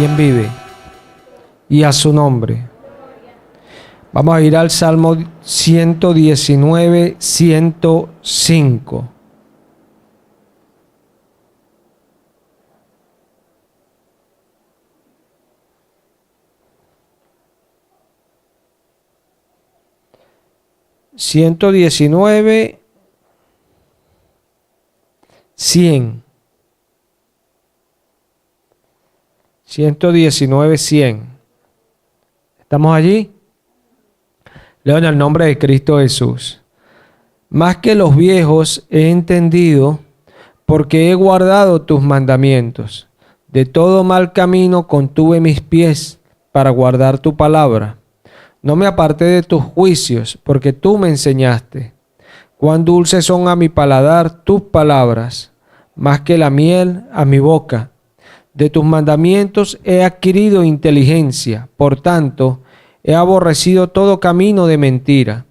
quien vive y a su nombre. Vamos a ir al Salmo 119, 105. ...119... 100. 119, 100. ¿Estamos allí? Leo en el nombre de Cristo Jesús. Más que los viejos he entendido, porque he guardado tus mandamientos. De todo mal camino contuve mis pies para guardar tu palabra. No me aparté de tus juicios, porque tú me enseñaste. Cuán dulces son a mi paladar tus palabras, más que la miel a mi boca. De tus mandamientos he adquirido inteligencia, por tanto, he aborrecido todo camino de mentira.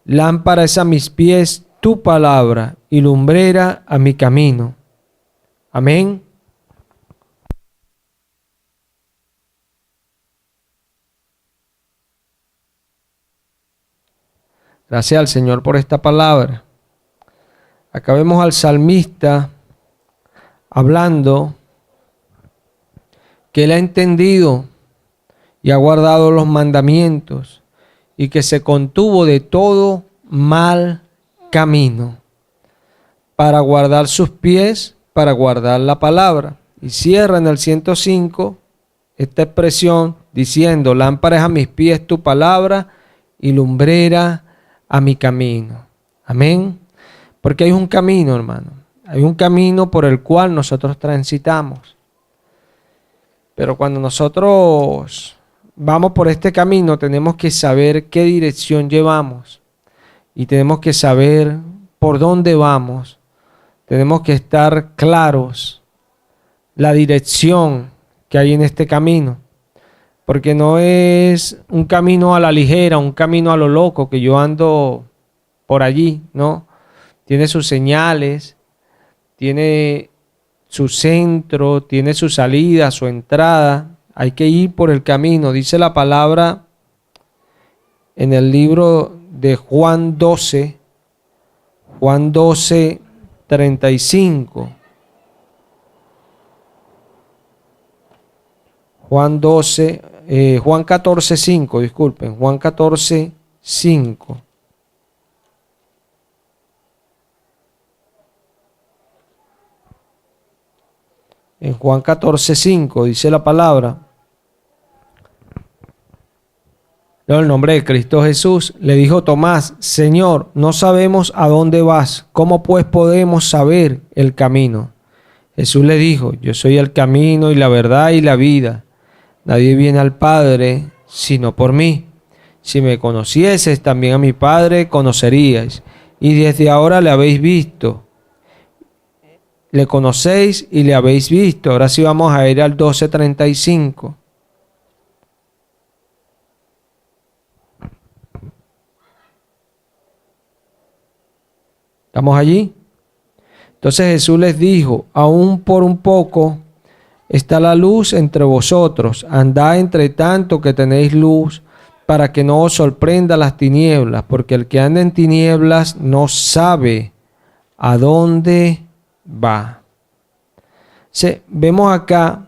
Lámpara es a mis pies tu palabra y lumbrera a mi camino. Amén. Gracias al Señor por esta palabra. Acá vemos al salmista hablando que él ha entendido y ha guardado los mandamientos y que se contuvo de todo mal camino para guardar sus pies, para guardar la palabra. Y cierra en el 105 esta expresión diciendo: lámpara es a mis pies tu palabra y lumbrera a mi camino. Amén. Porque hay un camino, hermano. Hay un camino por el cual nosotros transitamos. Pero cuando nosotros vamos por este camino, tenemos que saber qué dirección llevamos. Y tenemos que saber por dónde vamos. Tenemos que estar claros la dirección que hay en este camino. Porque no es un camino a la ligera, un camino a lo loco, que yo ando por allí, ¿no? Tiene sus señales, tiene su centro, tiene su salida, su entrada. Hay que ir por el camino. Dice la palabra en el libro de Juan 12, 35. Juan 14, 5, disculpen, Juan 14, 5. En Juan 14, 5 dice la palabra. En el nombre de Cristo Jesús le dijo Tomás: Señor, no sabemos a dónde vas, ¿cómo pues podemos saber el camino? Jesús le dijo: yo soy el camino y la verdad y la vida. Nadie viene al Padre sino por mí. Si me conocieses, también a mi Padre conoceríais. Y desde ahora le habéis visto. Le conocéis y le habéis visto. Ahora sí vamos a ir al 12:35. ¿Estamos allí? Entonces Jesús les dijo: aún por un poco está la luz entre vosotros. Andad entre tanto que tenéis luz, para que no os sorprenda las tinieblas, porque el que anda en tinieblas no sabe a dónde va. Sí, vemos acá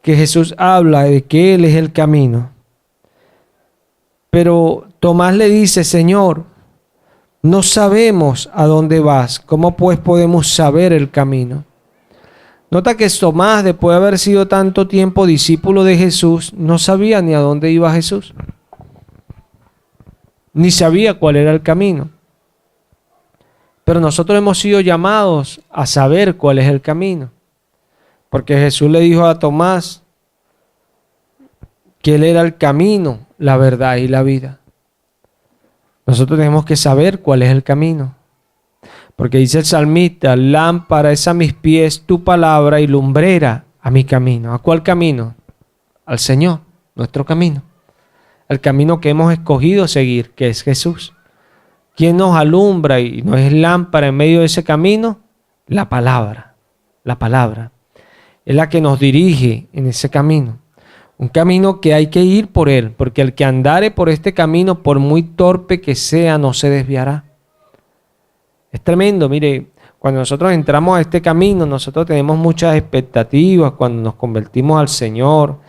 que Jesús habla de que Él es el camino. Pero Tomás le dice: Señor, no sabemos a dónde vas. ¿Cómo pues podemos saber el camino? Nota que Tomás, después de haber sido tanto tiempo discípulo de Jesús, no sabía ni a dónde iba Jesús. Ni sabía cuál era el camino. Pero nosotros hemos sido llamados a saber cuál es el camino. Porque Jesús le dijo a Tomás que Él era el camino, la verdad y la vida. Nosotros tenemos que saber cuál es el camino. Porque dice el salmista: lámpara es a mis pies tu palabra y lumbrera a mi camino. ¿A cuál camino? Al Señor, nuestro camino. El camino que hemos escogido seguir, que es Jesús. ¿Quién nos alumbra y nos es lámpara en medio de ese camino? La palabra. La palabra es la que nos dirige en ese camino. Un camino que hay que ir por él, porque el que andare por este camino, por muy torpe que sea, no se desviará. Es tremendo, mire, cuando nosotros entramos a este camino, nosotros tenemos muchas expectativas cuando nos convertimos al Señor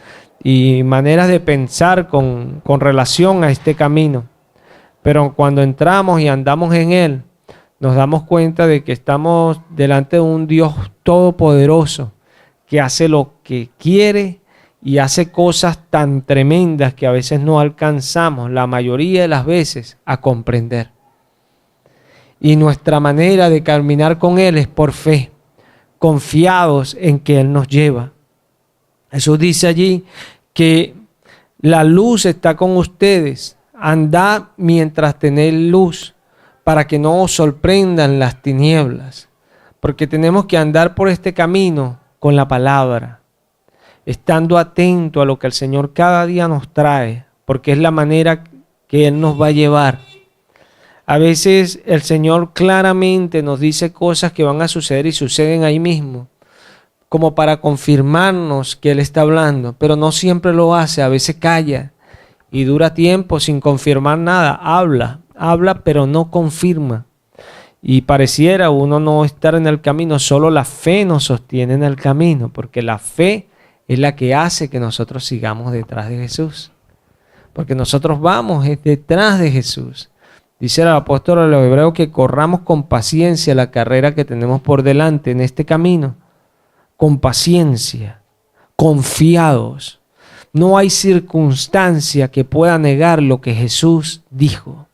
y maneras de pensar con relación a este camino. Pero cuando entramos y andamos en él, nos damos cuenta de que estamos delante de un Dios todopoderoso que hace lo que quiere y hace cosas tan tremendas que a veces no alcanzamos, la mayoría de las veces, a comprender. Y nuestra manera de caminar con Él es por fe, confiados en que Él nos lleva. Jesús dice allí que la luz está con ustedes, andad mientras tenéis luz, para que no os sorprendan las tinieblas, porque tenemos que andar por este camino con la palabra, estando atento a lo que el Señor cada día nos trae, porque es la manera que Él nos va a llevar. A veces el Señor claramente nos dice cosas que van a suceder y suceden ahí mismo, como para confirmarnos que Él está hablando, pero no siempre lo hace, a veces calla y dura tiempo sin confirmar nada, habla pero no confirma. Y pareciera uno no estar en el camino, solo la fe nos sostiene en el camino, porque la fe es la que hace que nosotros sigamos detrás de Jesús. Porque nosotros vamos detrás de Jesús. Dice el apóstol a los hebreos que corramos con paciencia la carrera que tenemos por delante en este camino. Con paciencia, confiados. No hay circunstancia que pueda negar lo que Jesús dijo.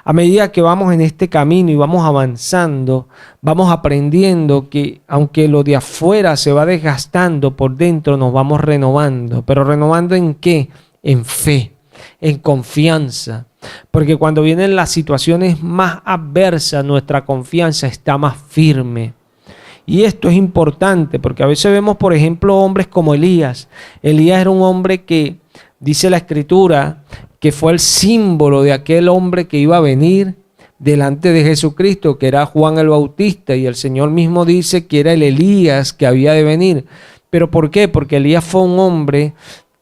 A medida que vamos en este camino y vamos avanzando, vamos aprendiendo que aunque lo de afuera se va desgastando, por dentro nos vamos renovando. ¿Pero renovando en qué? En fe, en confianza. Porque cuando vienen las situaciones más adversas, nuestra confianza está más firme. Y esto es importante porque a veces vemos, por ejemplo, hombres como Elías. Elías era un hombre que, dice la Escritura, que fue el símbolo de aquel hombre que iba a venir delante de Jesucristo, que era Juan el Bautista, y el Señor mismo dice que era el Elías que había de venir. ¿Pero por qué? Porque Elías fue un hombre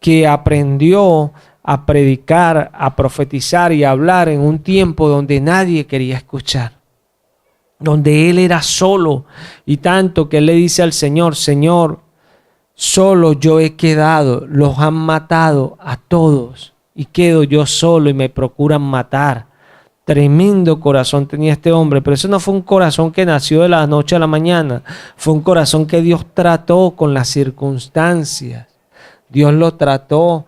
que aprendió a predicar, a profetizar y a hablar en un tiempo donde nadie quería escuchar, donde él era solo, y tanto que él le dice al Señor: Señor, solo yo he quedado, los han matado a todos y quedo yo solo y me procuran matar. Tremendo corazón tenía este hombre, pero eso no fue un corazón que nació de la noche a la mañana, fue un corazón que Dios trató con las circunstancias. Dios lo trató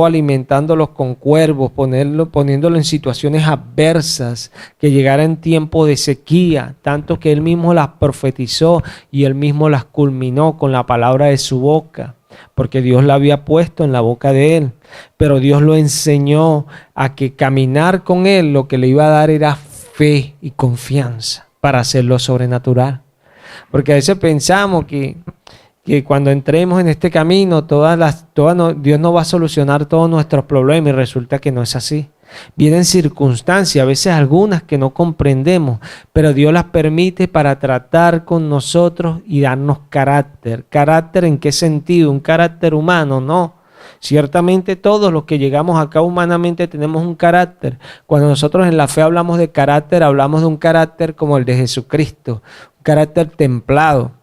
alimentándolos con cuervos, poniéndolo en situaciones adversas, que llegara en tiempo de sequía, tanto que Él mismo las profetizó y Él mismo las culminó con la palabra de su boca, porque Dios la había puesto en la boca de Él. Pero Dios lo enseñó a que caminar con Él lo que le iba a dar era fe y confianza para hacerlo sobrenatural. Porque a veces pensamos que cuando entremos en este camino, Dios no va a solucionar todos nuestros problemas, y resulta que no es así. Vienen circunstancias, a veces algunas que no comprendemos, pero Dios las permite para tratar con nosotros y darnos carácter. ¿Carácter en qué sentido? ¿Un carácter humano? No. Ciertamente todos los que llegamos acá humanamente tenemos un carácter. Cuando nosotros en la fe hablamos de carácter, hablamos de un carácter como el de Jesucristo, un carácter templado,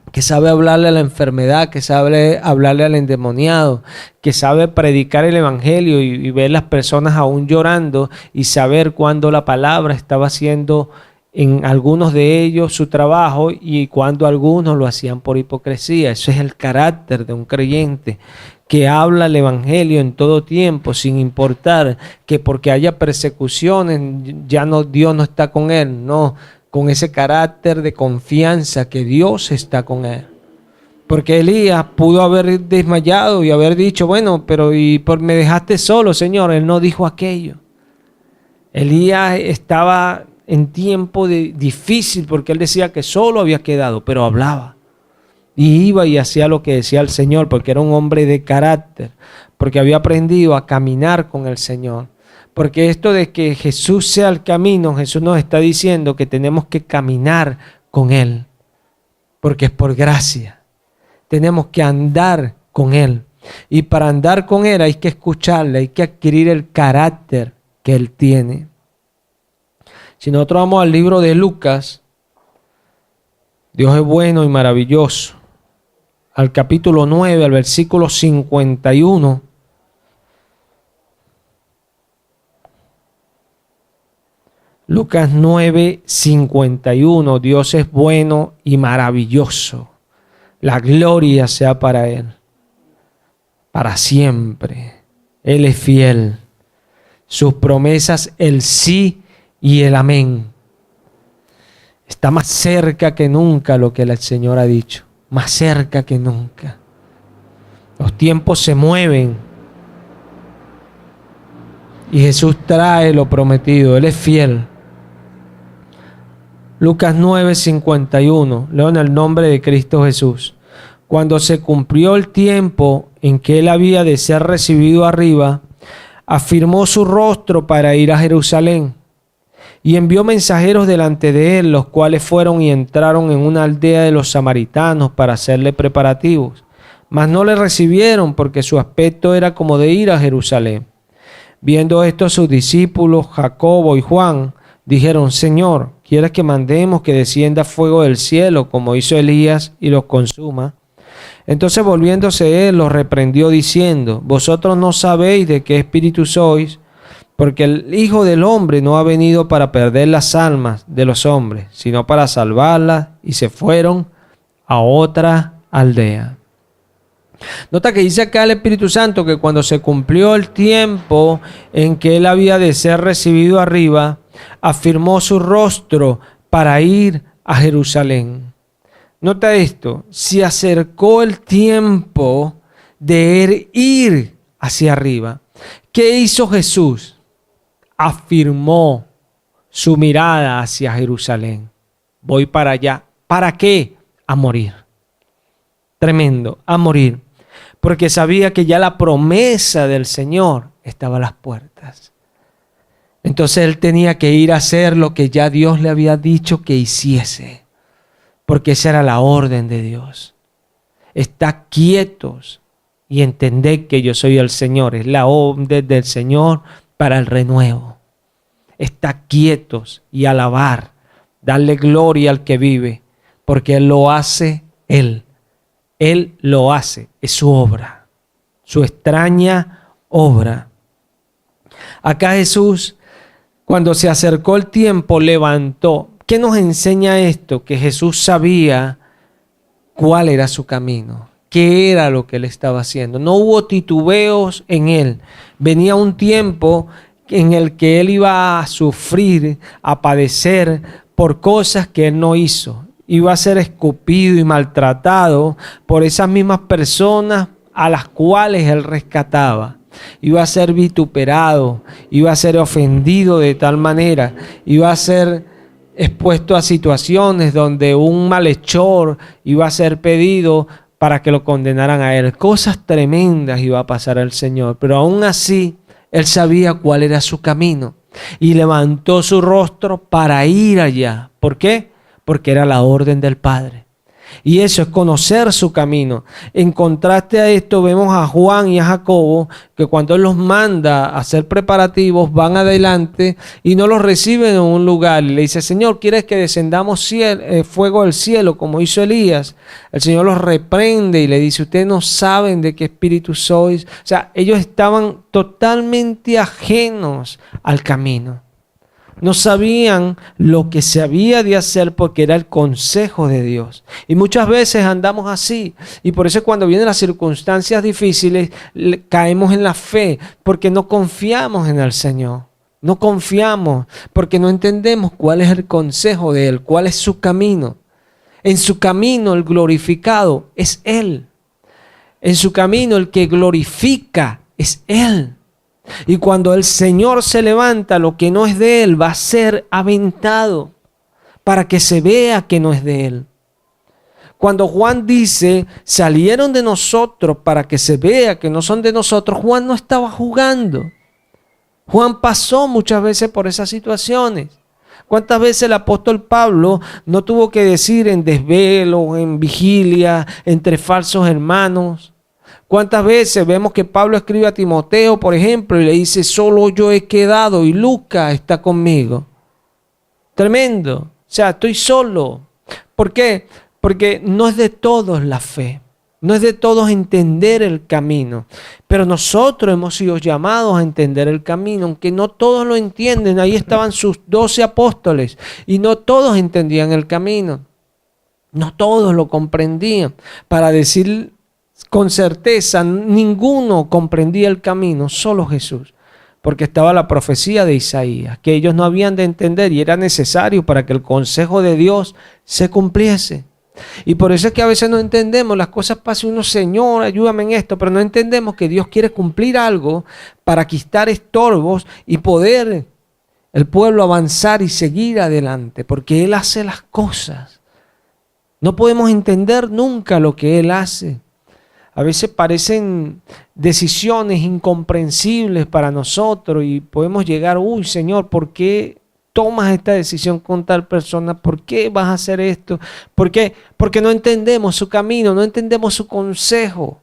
que sabe hablarle a la enfermedad, que sabe hablarle al endemoniado, que sabe predicar el evangelio y ver las personas aún llorando y saber cuándo la palabra estaba haciendo en algunos de ellos su trabajo y cuándo algunos lo hacían por hipocresía. Eso es el carácter de un creyente, que habla el evangelio en todo tiempo, sin importar que porque haya persecuciones Dios no está con él. No, con ese carácter de confianza que Dios está con él. Porque Elías pudo haber desmayado y haber dicho: bueno, pero me dejaste solo, Señor. Él no dijo aquello. Elías estaba en tiempo difícil, porque él decía que solo había quedado, pero hablaba. Y iba y hacía lo que decía el Señor, porque era un hombre de carácter, porque había aprendido a caminar con el Señor. Porque esto de que Jesús sea el camino, Jesús nos está diciendo que tenemos que caminar con Él, porque es por gracia. Tenemos que andar con Él. Y para andar con Él hay que escucharle, hay que adquirir el carácter que Él tiene. Si nosotros vamos al libro de Lucas, Dios es bueno y maravilloso. Al capítulo 9, al versículo 51. Lucas 9, 51. Dios es bueno y maravilloso. La gloria sea para Él. Para siempre. Él es fiel. Sus promesas, el sí y el amén. Está más cerca que nunca lo que el Señor ha dicho. Más cerca que nunca. Los tiempos se mueven. Y Jesús trae lo prometido. Él es fiel. Lucas 9, 51. Leo en el nombre de Cristo Jesús. Cuando se cumplió el tiempo en que Él había de ser recibido arriba, afirmó su rostro para ir a Jerusalén. Y envió mensajeros delante de él, los cuales fueron y entraron en una aldea de los samaritanos para hacerle preparativos. Mas no le recibieron, porque su aspecto era como de ir a Jerusalén. Viendo esto, sus discípulos, Jacobo y Juan, dijeron: Señor, ¿quieres que mandemos que descienda fuego del cielo, como hizo Elías, y los consuma? Entonces, volviéndose él, los reprendió diciendo: Vosotros no sabéis de qué espíritu sois, porque el Hijo del Hombre no ha venido para perder las almas de los hombres, sino para salvarlas. Y se fueron a otra aldea. Nota que dice acá el Espíritu Santo que cuando se cumplió el tiempo en que Él había de ser recibido arriba, afirmó su rostro para ir a Jerusalén. Nota esto: se acercó el tiempo de Él ir hacia arriba. ¿Qué hizo Jesús? Afirmó su mirada hacia Jerusalén. Voy para allá. ¿Para qué? A morir. Tremendo, a morir. Porque sabía que ya la promesa del Señor estaba a las puertas. Entonces Él tenía que ir a hacer lo que ya Dios le había dicho que hiciese. Porque esa era la orden de Dios. Estad quietos y entended que yo soy el Señor. Es la orden del Señor para el renuevo. Estad quietos y alabar, darle gloria al que vive, porque Él lo hace Él. Él lo hace, es su obra, su extraña obra. Acá Jesús, cuando se acercó el tiempo, levantó. ¿Qué nos enseña esto? Que Jesús sabía cuál era su camino, qué era lo que Él estaba haciendo. No hubo titubeos en Él. Venía un tiempo en el que Él iba a sufrir, a padecer por cosas que Él no hizo. Iba a ser escupido y maltratado por esas mismas personas a las cuales Él rescataba. Iba a ser vituperado, iba a ser ofendido de tal manera, iba a ser expuesto a situaciones donde un malhechor iba a ser pedido para que lo condenaran a Él. Cosas tremendas iba a pasar al Señor, pero aún así Él sabía cuál era su camino y levantó su rostro para ir allá. ¿Por qué? Porque era la orden del Padre. Y eso es conocer su camino. En contraste a esto, vemos a Juan y a Jacobo que cuando Él los manda a hacer preparativos, van adelante y no los reciben en un lugar. Y le dice: Señor, ¿quieres que descendamos fuego del cielo como hizo Elías? El Señor los reprende y le dice: ustedes no saben de qué espíritu sois. O sea, ellos estaban totalmente ajenos al camino. No sabían lo que se había de hacer porque era el consejo de Dios. Y muchas veces andamos así. Y por eso cuando vienen las circunstancias difíciles, caemos en la fe porque no confiamos en el Señor. No confiamos porque no entendemos cuál es el consejo de Él, cuál es su camino. En su camino el glorificado es Él. En su camino el que glorifica es Él. Y cuando el Señor se levanta, lo que no es de Él va a ser aventado para que se vea que no es de Él. Cuando Juan dice: salieron de nosotros para que se vea que no son de nosotros, Juan no estaba jugando. Juan pasó muchas veces por esas situaciones. ¿Cuántas veces el apóstol Pablo no tuvo que decir en desvelo, en vigilia, entre falsos hermanos? ¿Cuántas veces vemos que Pablo escribe a Timoteo, por ejemplo, y le dice, solo yo he quedado y Lucas está conmigo? Tremendo. O sea, estoy solo. ¿Por qué? Porque no es de todos la fe. No es de todos entender el camino, pero nosotros hemos sido llamados a entender el camino, aunque no todos lo entienden. Ahí estaban sus 12 apóstoles y no todos entendían el camino, no todos lo comprendían. Para decir con certeza, ninguno comprendía el camino, solo Jesús, porque estaba la profecía de Isaías, que ellos no habían de entender y era necesario para que el consejo de Dios se cumpliese. Y por eso es que a veces no entendemos, las cosas pasan uno, Señor, ayúdame en esto, pero no entendemos que Dios quiere cumplir algo para quitar estorbos y poder el pueblo avanzar y seguir adelante, porque Él hace las cosas. No podemos entender nunca lo que Él hace. A veces parecen decisiones incomprensibles para nosotros y podemos llegar, uy, Señor, ¿por qué tomas esta decisión con tal persona? ¿Por qué vas a hacer esto? ¿Por qué? Porque no entendemos su camino, no entendemos su consejo.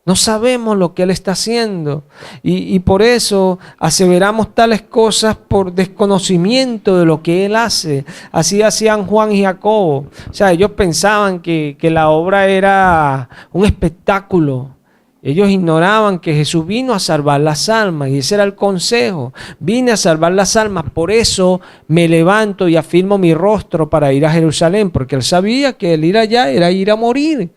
No sabemos lo que Él está haciendo. Y por eso aseveramos tales cosas por desconocimiento de lo que Él hace. Así hacían Juan y Jacobo. O sea, ellos pensaban que la obra era un espectáculo. Ellos ignoraban que Jesús vino a salvar las almas y ese era el consejo. Vine a salvar las almas, por eso me levanto y afirmo mi rostro para ir a Jerusalén, porque Él sabía que el ir allá era ir a morir.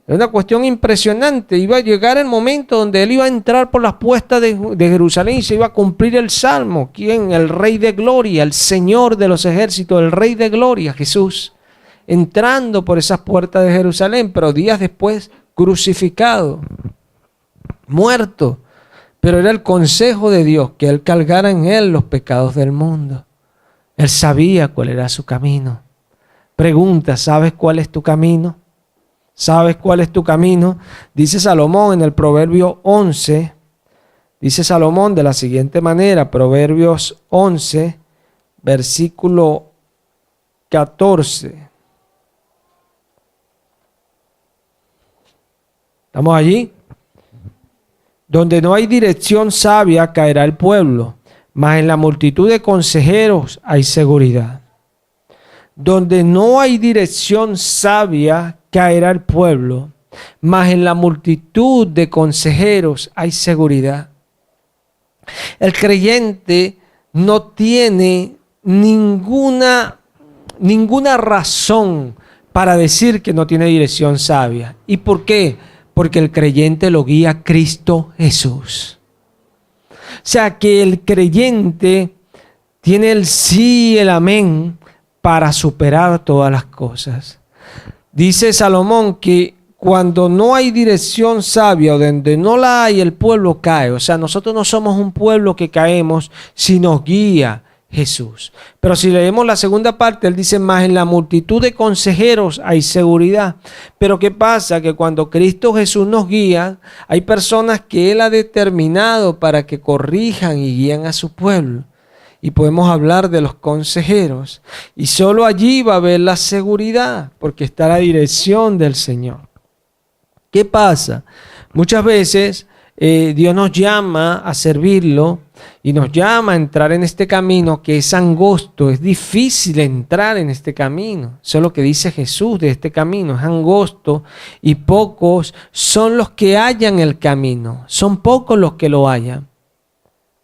Es una cuestión impresionante. Iba a llegar el momento donde Él iba a entrar por las puertas de Jerusalén y se iba a cumplir el Salmo. ¿Quién? El Rey de Gloria, el Señor de los ejércitos, el Rey de Gloria, Jesús. Entrando por esas puertas de Jerusalén, pero días después crucificado, muerto, pero era el consejo de Dios que Él cargara en Él los pecados del mundo. Él sabía cuál era su camino. Pregunta, ¿sabes cuál es tu camino? ¿Sabes cuál es tu camino? Dice Salomón en el Proverbio 11, dice Salomón de la siguiente manera, Proverbios 11, versículo 14. ¿Estamos allí? Donde no hay dirección sabia caerá el pueblo, mas en la multitud de consejeros hay seguridad. Donde no hay dirección sabia caerá el pueblo, mas en la multitud de consejeros hay seguridad. El creyente no tiene ninguna razón para decir que no tiene dirección sabia. ¿Y por qué? Porque el creyente lo guía Cristo Jesús. O sea que el creyente tiene el sí y el amén para superar todas las cosas. Dice Salomón que cuando no hay dirección sabia o donde no la hay, el pueblo cae. O sea, nosotros no somos un pueblo que caemos si nos guía Jesús. Pero si leemos la segunda parte, él dice, más en la multitud de consejeros hay seguridad. Pero ¿qué pasa? Que cuando Cristo Jesús nos guía, hay personas que Él ha determinado para que corrijan y guíen a su pueblo. Y podemos hablar de los consejeros. Y solo allí va a haber la seguridad, porque está la dirección del Señor. ¿Qué pasa? Muchas veces Dios nos llama a servirlo y nos llama a entrar en este camino que es angosto, es difícil entrar en este camino. Eso es lo que dice Jesús de este camino, es angosto y pocos son los que hallan el camino, son pocos los que lo hallan.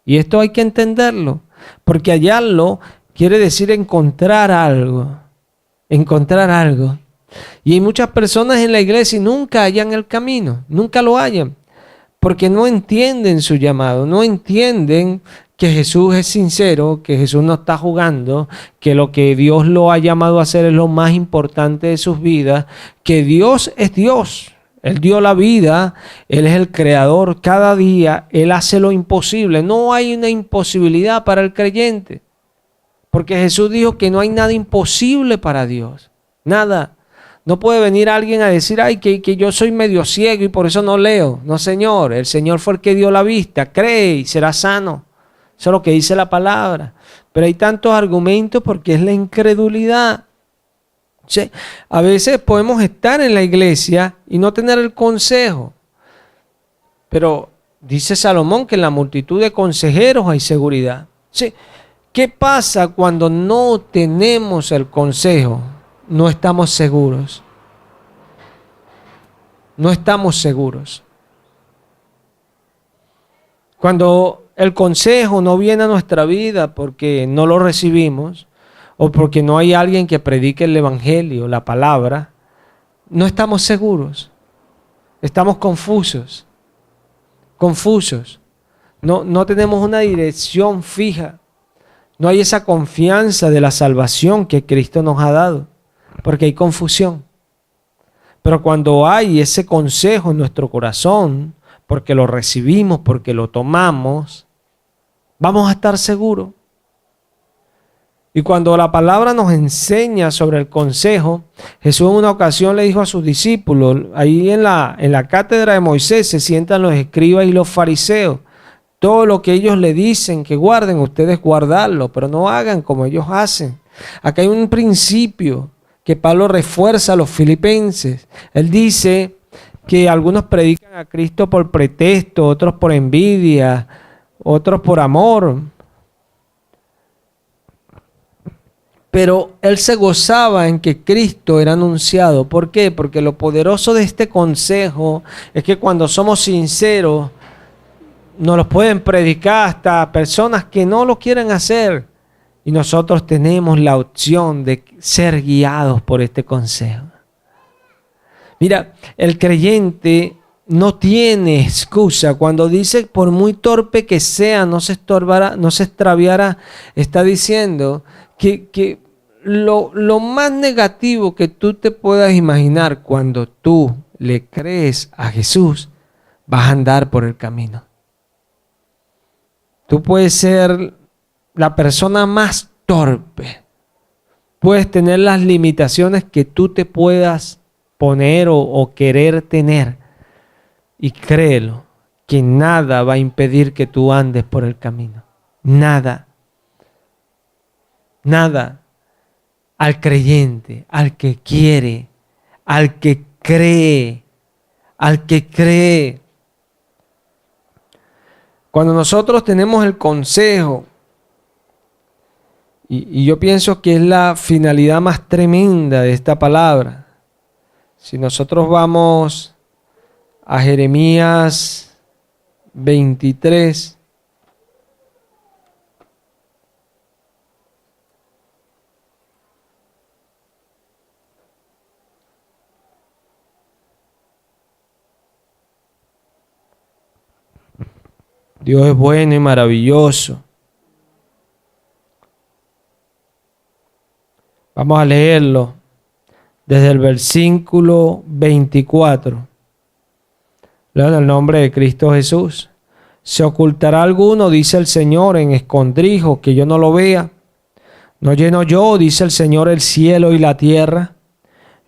Y esto hay que entenderlo, porque hallarlo quiere decir encontrar algo, encontrar algo. Y hay muchas personas en la iglesia y nunca hallan el camino, nunca lo hallan. Porque no entienden su llamado, no entienden que Jesús es sincero, que Jesús no está jugando, que lo que Dios lo ha llamado a hacer es lo más importante de sus vidas, que Dios es Dios. Él dio la vida, Él es el creador. Cada día Él hace lo imposible. No hay una imposibilidad para el creyente. Porque Jesús dijo que no hay nada imposible para Dios. Nada. No puede venir alguien a decir, ay, que yo soy medio ciego y por eso no leo. No, Señor, el Señor fue el que dio la vista. Cree y será sano. Eso es lo que dice la palabra. Pero hay tantos argumentos porque es la incredulidad. ¿Sí? A veces podemos estar en la iglesia y no tener el consejo. Pero dice Salomón que en la multitud de consejeros hay seguridad. ¿Sí? ¿Qué pasa cuando no tenemos el consejo? No estamos seguros. No estamos seguros. Cuando el consejo no viene a nuestra vida porque no lo recibimos o porque no hay alguien que predique el evangelio, la palabra, no estamos seguros. Estamos confusos. No tenemos una dirección fija. No hay esa confianza de la salvación que Cristo nos ha dado, porque hay confusión. Pero cuando hay ese consejo en nuestro corazón, porque lo recibimos, porque lo tomamos, vamos a estar seguros. Y cuando la palabra nos enseña sobre el consejo, Jesús en una ocasión le dijo a sus discípulos, ahí en la cátedra de Moisés se sientan los escribas y los fariseos. Todo lo que ellos le dicen que guarden, ustedes guardarlo, pero no hagan como ellos hacen. Acá hay un principio que Pablo refuerza a los filipenses. Él dice que algunos predican a Cristo por pretexto, otros por envidia, otros por amor. Pero él se gozaba en que Cristo era anunciado. ¿Por qué? Porque lo poderoso de este consejo es que cuando somos sinceros, nos lo pueden predicar hasta personas que no lo quieren hacer. Y nosotros tenemos la opción de ser guiados por este consejo. Mira, el creyente no tiene excusa. Cuando dice, por muy torpe que sea, no se extraviará, está diciendo que lo más negativo que tú te puedas imaginar cuando tú le crees a Jesús, vas a andar por el camino. Tú puedes ser la persona más torpe. Puedes tener las limitaciones que tú te puedas poner o querer tener. Y créelo, que nada va a impedir que tú andes por el camino. Nada. Nada. Al creyente, al que quiere, al que cree, al que cree. Cuando nosotros tenemos el consejo, y yo pienso que es la finalidad más tremenda de esta palabra. Si nosotros vamos a Jeremías 23, Dios es bueno y maravilloso. Vamos a leerlo desde el versículo 24. Leo en el nombre de Cristo Jesús. ¿Se ocultará alguno, dice el Señor, en escondrijos que yo no lo vea? ¿No lleno yo, dice el Señor, el cielo y la tierra?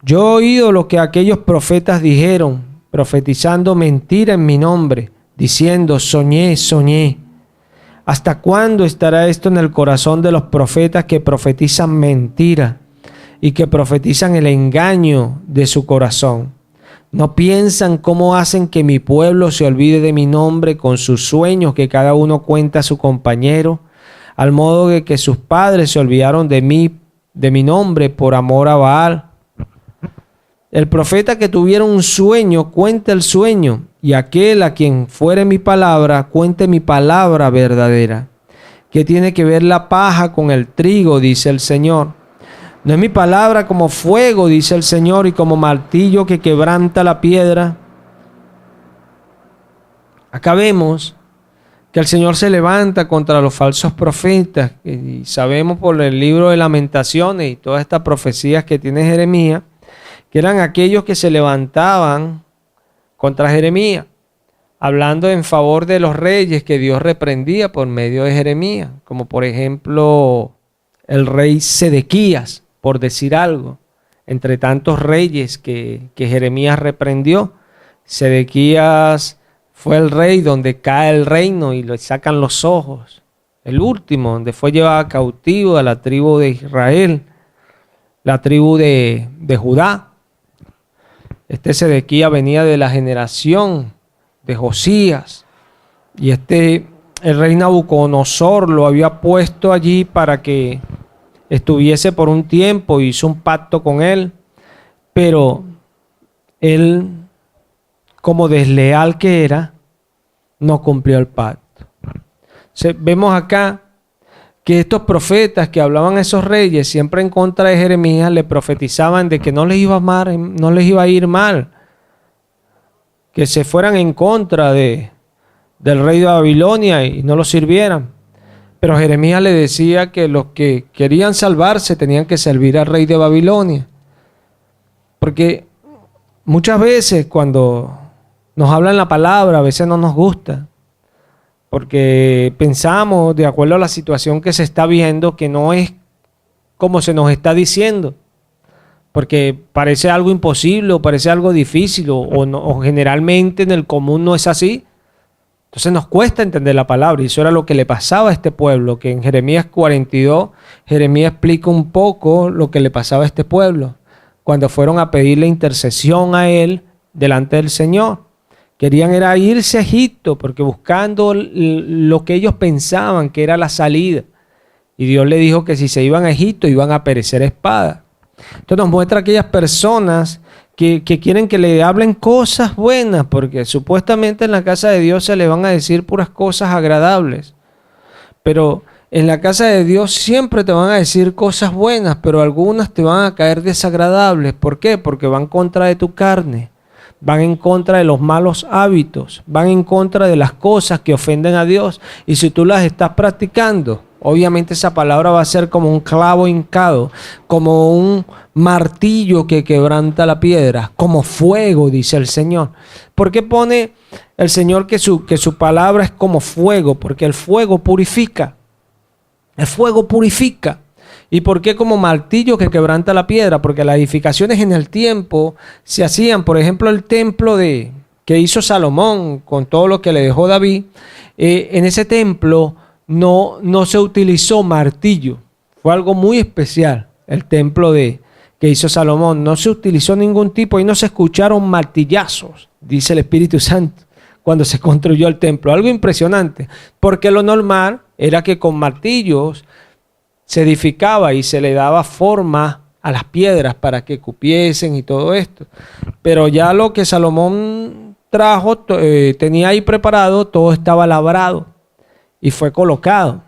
Yo he oído lo que aquellos profetas dijeron, profetizando mentira en mi nombre, diciendo, soñé, soñé. ¿Hasta cuándo estará esto en el corazón de los profetas que profetizan mentira y que profetizan el engaño de su corazón? ¿No piensan cómo hacen que mi pueblo se olvide de mi nombre con sus sueños que cada uno cuenta a su compañero? Al modo de que sus padres se olvidaron de mí, de mi nombre, por amor a Baal. El profeta que tuviera un sueño, cuente el sueño, y aquel a quien fuere mi palabra, cuente mi palabra verdadera. ¿Qué tiene que ver la paja con el trigo?, dice el Señor. ¿No es mi palabra como fuego, dice el Señor, y como martillo que quebranta la piedra? Acá vemos que el Señor se levanta contra los falsos profetas, y sabemos por el libro de Lamentaciones y todas estas profecías que tiene Jeremías, que eran aquellos que se levantaban contra Jeremías, hablando en favor de los reyes que Dios reprendía por medio de Jeremías, como por ejemplo el rey Sedequías, por decir algo, entre tantos reyes que Jeremías reprendió. Sedequías fue el rey donde cae el reino y le sacan los ojos, el último, donde fue llevado cautivo a la tribu de Israel. la tribu de Judá. Este Sedequías venía de la generación de Josías. Y el rey Nabucodonosor lo había puesto allí para que estuviese por un tiempo, hizo un pacto con él, pero él, como desleal que era, no cumplió el pacto. Vemos acá que estos profetas que hablaban a esos reyes siempre en contra de Jeremías le profetizaban de que no les iba a ir mal, que se fueran en contra del rey de Babilonia y no lo sirvieran. Pero Jeremías le decía que los que querían salvarse tenían que servir al rey de Babilonia. Porque muchas veces cuando nos hablan la palabra, a veces no nos gusta. Porque pensamos, de acuerdo a la situación que se está viendo, que no es como se nos está diciendo. Porque parece algo imposible o parece algo difícil o generalmente en el común no es así. Entonces nos cuesta entender la palabra y eso era lo que le pasaba a este pueblo, que en Jeremías 42, Jeremías explica un poco lo que le pasaba a este pueblo cuando fueron a pedirle intercesión a él delante del Señor. Querían era irse a Egipto porque buscando lo que ellos pensaban que era la salida. Y Dios le dijo que si se iban a Egipto iban a perecer a espada. Entonces nos muestra aquellas personas que quieren que le hablen cosas buenas, porque supuestamente en la casa de Dios se le van a decir puras cosas agradables. Pero en la casa de Dios siempre te van a decir cosas buenas, pero algunas te van a caer desagradables. ¿Por qué? Porque van contra de tu carne, van en contra de los malos hábitos, van en contra de las cosas que ofenden a Dios. Y si tú las estás practicando, obviamente esa palabra va a ser como un clavo hincado, como un martillo que quebranta la piedra, como fuego, dice el Señor. ¿Por qué pone el Señor que su palabra es como fuego? Porque el fuego purifica. El fuego purifica. ¿Y por qué como martillo que quebranta la piedra? Porque las edificaciones en el tiempo se hacían, por ejemplo, el templo que hizo Salomón con todo lo que le dejó David. En ese templo no se utilizó martillo. Fue algo muy especial el templo que hizo Salomón. No se utilizó ningún tipo y no se escucharon martillazos, dice el Espíritu Santo, cuando se construyó el templo. Algo impresionante, porque lo normal era que con martillos se edificaba y se le daba forma a las piedras para que cupiesen y todo esto. Pero ya lo que Salomón trajo, tenía ahí preparado, todo estaba labrado y fue colocado.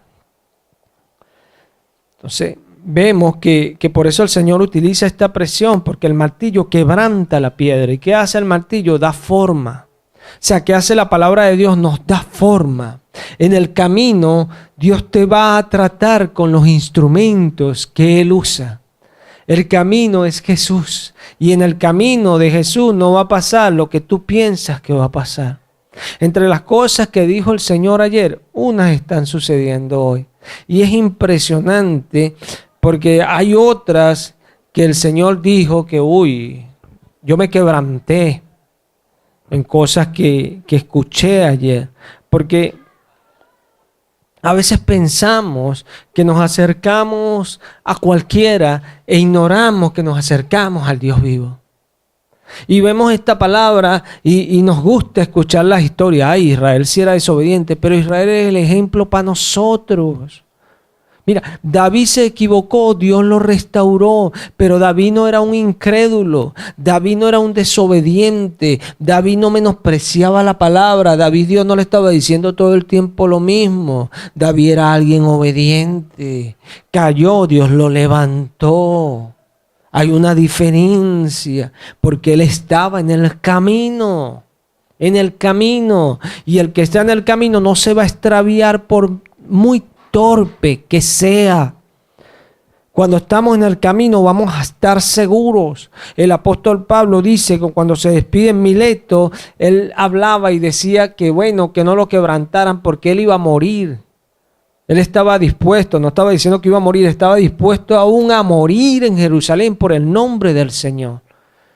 Entonces vemos que por eso el Señor utiliza esta presión, porque el martillo quebranta la piedra. ¿Y qué hace el martillo? Da forma. O sea, ¿qué hace la palabra de Dios? Nos da forma. En el camino, Dios te va a tratar con los instrumentos que Él usa. El camino es Jesús. Y en el camino de Jesús no va a pasar lo que tú piensas que va a pasar. Entre las cosas que dijo el Señor ayer, unas están sucediendo hoy. Y es impresionante porque hay otras que el Señor dijo que, yo me quebranté en cosas que escuché ayer. Porque a veces pensamos que nos acercamos a cualquiera e ignoramos que nos acercamos al Dios vivo. Y vemos esta palabra y nos gusta escuchar las historias. Ay, Israel sí era desobediente, pero Israel es el ejemplo para nosotros. Mira, David se equivocó, Dios lo restauró, pero David no era un incrédulo, David no era un desobediente, David no menospreciaba la palabra, David Dios no le estaba diciendo todo el tiempo lo mismo, David era alguien obediente, cayó, Dios lo levantó. Hay una diferencia, porque él estaba en el camino, y el que está en el camino no se va a extraviar por muy torpe que sea. Cuando estamos en el camino vamos a estar seguros. El apóstol Pablo dice que cuando se despide en Mileto, él hablaba y decía que que no lo quebrantaran porque él iba a morir. Él estaba dispuesto, no estaba diciendo que iba a morir, estaba dispuesto aún a morir en Jerusalén por el nombre del Señor.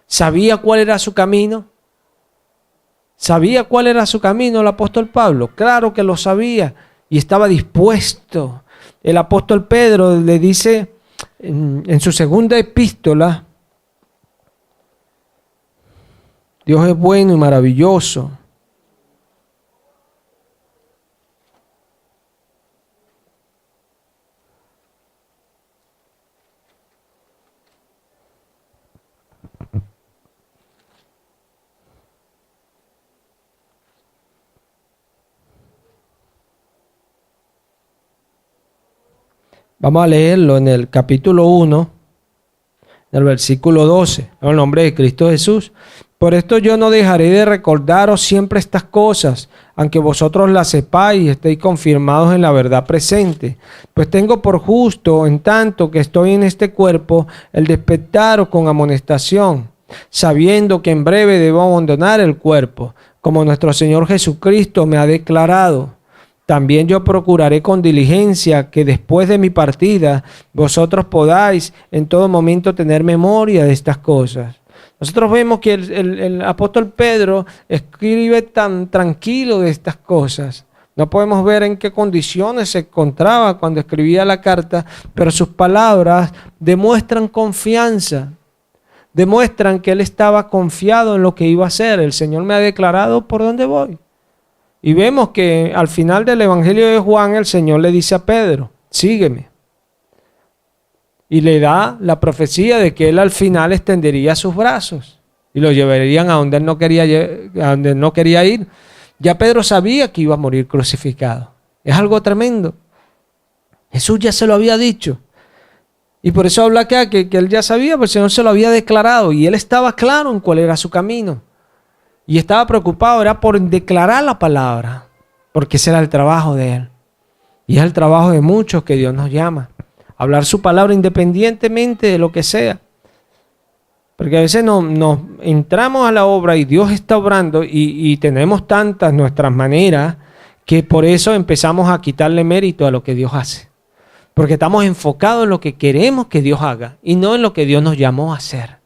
¿Sabía cuál era su camino? ¿Sabía cuál era su camino el apóstol Pablo? Claro que lo sabía y estaba dispuesto. El apóstol Pedro le dice en su segunda epístola, Dios es bueno y maravilloso. Vamos a leerlo en el capítulo 1, en el versículo 12, en el nombre de Cristo Jesús. Por esto yo no dejaré de recordaros siempre estas cosas, aunque vosotros las sepáis y estéis confirmados en la verdad presente. Pues tengo por justo, en tanto que estoy en este cuerpo, el despertaros con amonestación, sabiendo que en breve debo abandonar el cuerpo, como nuestro Señor Jesucristo me ha declarado. También yo procuraré con diligencia que después de mi partida vosotros podáis en todo momento tener memoria de estas cosas. Nosotros vemos que el apóstol Pedro escribe tan tranquilo de estas cosas. No podemos ver en qué condiciones se encontraba cuando escribía la carta, pero sus palabras demuestran confianza. Demuestran que él estaba confiado en lo que iba a hacer. El Señor me ha declarado por dónde voy. Y vemos que al final del Evangelio de Juan, el Señor le dice a Pedro, sígueme. Y le da la profecía de que él al final extendería sus brazos y lo llevarían a donde él no quería ir. Ya Pedro sabía que iba a morir crucificado. Es algo tremendo. Jesús ya se lo había dicho. Y por eso habla acá que él ya sabía, porque el Señor se lo había declarado y él estaba claro en cuál era su camino. Y estaba preocupado, era por declarar la palabra, porque ese era el trabajo de él. Y es el trabajo de muchos que Dios nos llama. Hablar su palabra independientemente de lo que sea. Porque a veces nos entramos a la obra y Dios está obrando y tenemos tantas nuestras maneras que por eso empezamos a quitarle mérito a lo que Dios hace. Porque estamos enfocados en lo que queremos que Dios haga y no en lo que Dios nos llamó a hacer.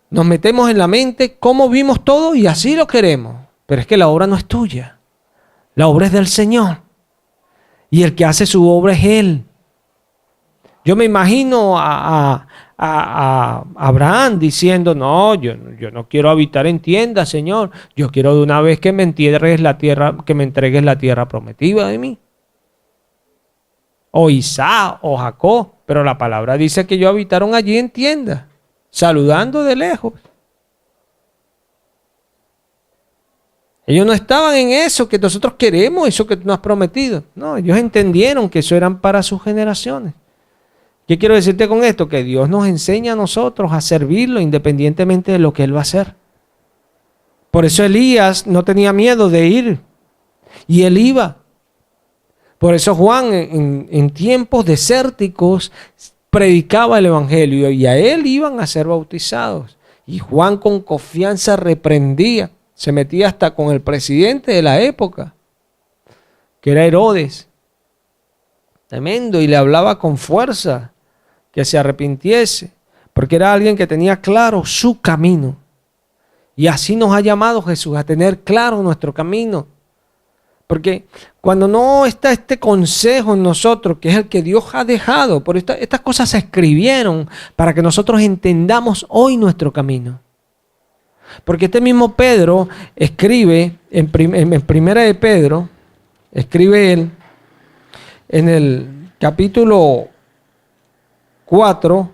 Nos metemos en la mente cómo vimos todo y así lo queremos. Pero es que la obra no es tuya. La obra es del Señor. Y el que hace su obra es Él. Yo me imagino a Abraham diciendo, no, yo no quiero habitar en tiendas, Señor. Yo quiero de una vez que me entierres la tierra, que me entregues la tierra prometida de mí. O Isaac o Jacob. Pero la palabra dice que ellos habitaron allí en tiendas, saludando de lejos. Ellos no estaban en eso que nosotros queremos, eso que tú nos has prometido. No, ellos entendieron que eso eran para sus generaciones. ¿Qué quiero decirte con esto? Que Dios nos enseña a nosotros a servirlo independientemente de lo que Él va a hacer. Por eso Elías no tenía miedo de ir y él iba. Por eso Juan en tiempos desérticos predicaba el evangelio y a él iban a ser bautizados. Y Juan con confianza reprendía, se metía hasta con el presidente de la época, que era Herodes. Tremendo, y le hablaba con fuerza que se arrepintiese, porque era alguien que tenía claro su camino. Y así nos ha llamado Jesús, a tener claro nuestro camino. Porque cuando no está este consejo en nosotros, que es el que Dios ha dejado, por estas cosas se escribieron para que nosotros entendamos hoy nuestro camino. Porque este mismo Pedro escribe, en Primera de Pedro, escribe él, en el capítulo 4,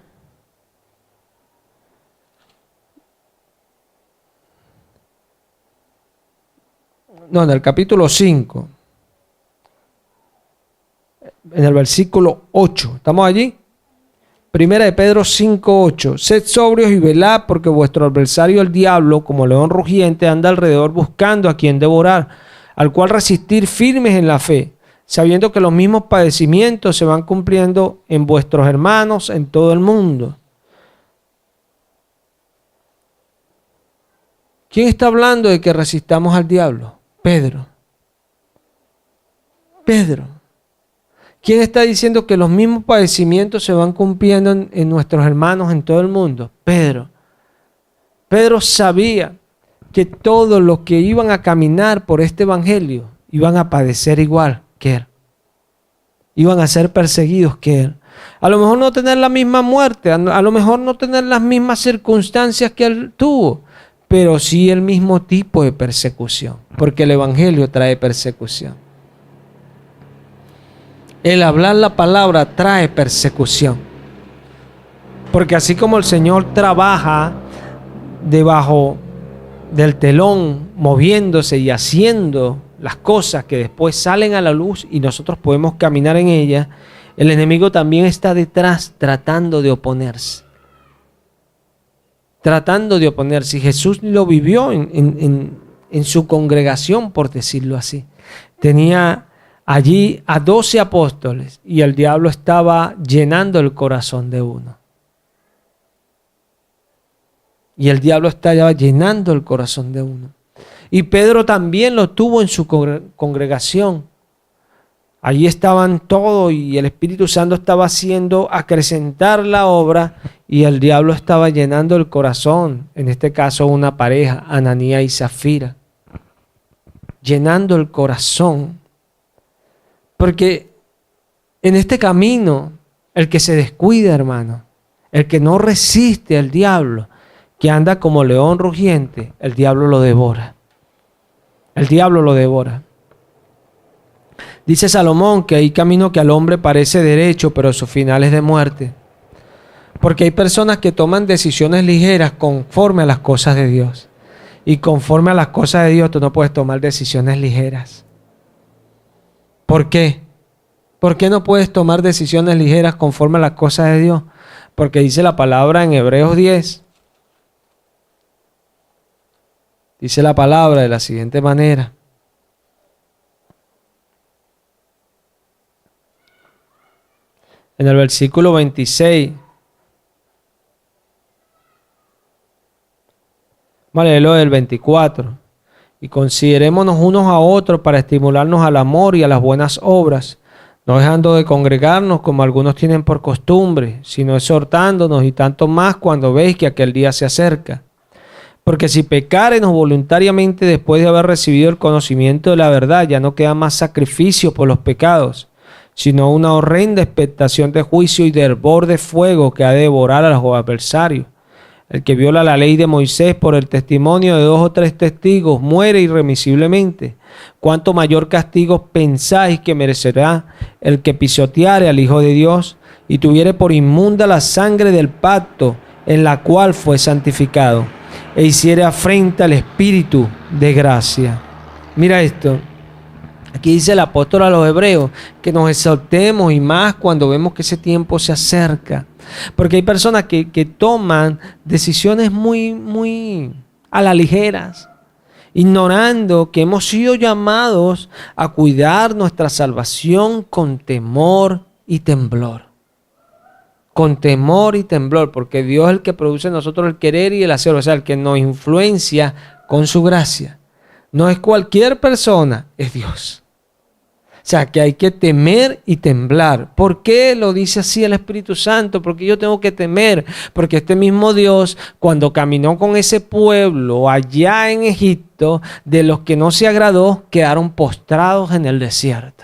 no, en el capítulo 5, en el versículo 8, ¿estamos allí? Primera de Pedro 5:8. Sed sobrios y velad, porque vuestro adversario el diablo, como león rugiente, anda alrededor buscando a quien devorar, al cual resistir firmes en la fe, sabiendo que los mismos padecimientos se van cumpliendo en vuestros hermanos en todo el mundo. ¿Quién está hablando de que resistamos al diablo? Pedro. ¿Quién está diciendo que los mismos padecimientos se van cumpliendo en nuestros hermanos en todo el mundo? Pedro. Pedro sabía que todos los que iban a caminar por este evangelio iban a padecer igual que él. iban a ser perseguidos que él. A lo mejor no tener la misma muerte, a lo mejor no tener las mismas circunstancias que él tuvo, pero sí el mismo tipo de persecución, porque el evangelio trae persecución. El hablar la palabra trae persecución, porque así como el Señor trabaja debajo del telón, moviéndose y haciendo las cosas que después salen a la luz y nosotros podemos caminar en ellas, el enemigo también está detrás tratando de oponerse. Y Jesús lo vivió en su congregación, por decirlo así. Tenía allí a 12 apóstoles y el diablo estaba llenando el corazón de uno. Y el diablo estaba llenando el corazón de uno. Y Pedro también lo tuvo en su congregación. Allí estaban todos y el Espíritu Santo estaba haciendo acrecentar la obra y el diablo estaba llenando el corazón. En este caso una pareja, Ananías y Zafira. Llenando el corazón. Porque en este camino, el que se descuida, hermano, el que no resiste al diablo, que anda como león rugiente, el diablo lo devora. El diablo lo devora. Dice Salomón que hay camino que al hombre parece derecho, pero su final es de muerte. Porque hay personas que toman decisiones ligeras conforme a las cosas de Dios. Y conforme a las cosas de Dios tú no puedes tomar decisiones ligeras. ¿Por qué? ¿Por qué no puedes tomar decisiones ligeras conforme a las cosas de Dios? Porque dice la palabra en Hebreos 10. Dice la palabra de la siguiente manera. En el versículo 26. Vamos a leerlo del 24. Y considerémonos unos a otros para estimularnos al amor y a las buenas obras, no dejando de congregarnos como algunos tienen por costumbre, sino exhortándonos, y tanto más cuando veis que aquel día se acerca. Porque si pecáremos voluntariamente después de haber recibido el conocimiento de la verdad, ya no queda más sacrificio por los pecados, sino una horrenda expectación de juicio y de hervor de fuego que ha de devorar a los adversarios. El que viola la ley de Moisés por el testimonio de 2 o 3 testigos muere irremisiblemente. ¿Cuánto mayor castigo pensáis que merecerá el que pisoteare al Hijo de Dios y tuviere por inmunda la sangre del pacto en la cual fue santificado, e hiciere afrenta al Espíritu de gracia? Mira esto. Aquí dice el apóstol a los hebreos que nos exaltemos, y más cuando vemos que ese tiempo se acerca. Porque hay personas que toman decisiones muy a la ligeras, ignorando que hemos sido llamados a cuidar nuestra salvación con temor y temblor. Con temor y temblor, porque Dios es el que produce en nosotros el querer y el hacer, o sea, el que nos influencia con su gracia. No es cualquier persona, es Dios. O sea, que hay que temer y temblar. ¿Por qué lo dice así el Espíritu Santo? Porque yo tengo que temer. Porque este mismo Dios, cuando caminó con ese pueblo allá en Egipto, de los que no se agradó, quedaron postrados en el desierto.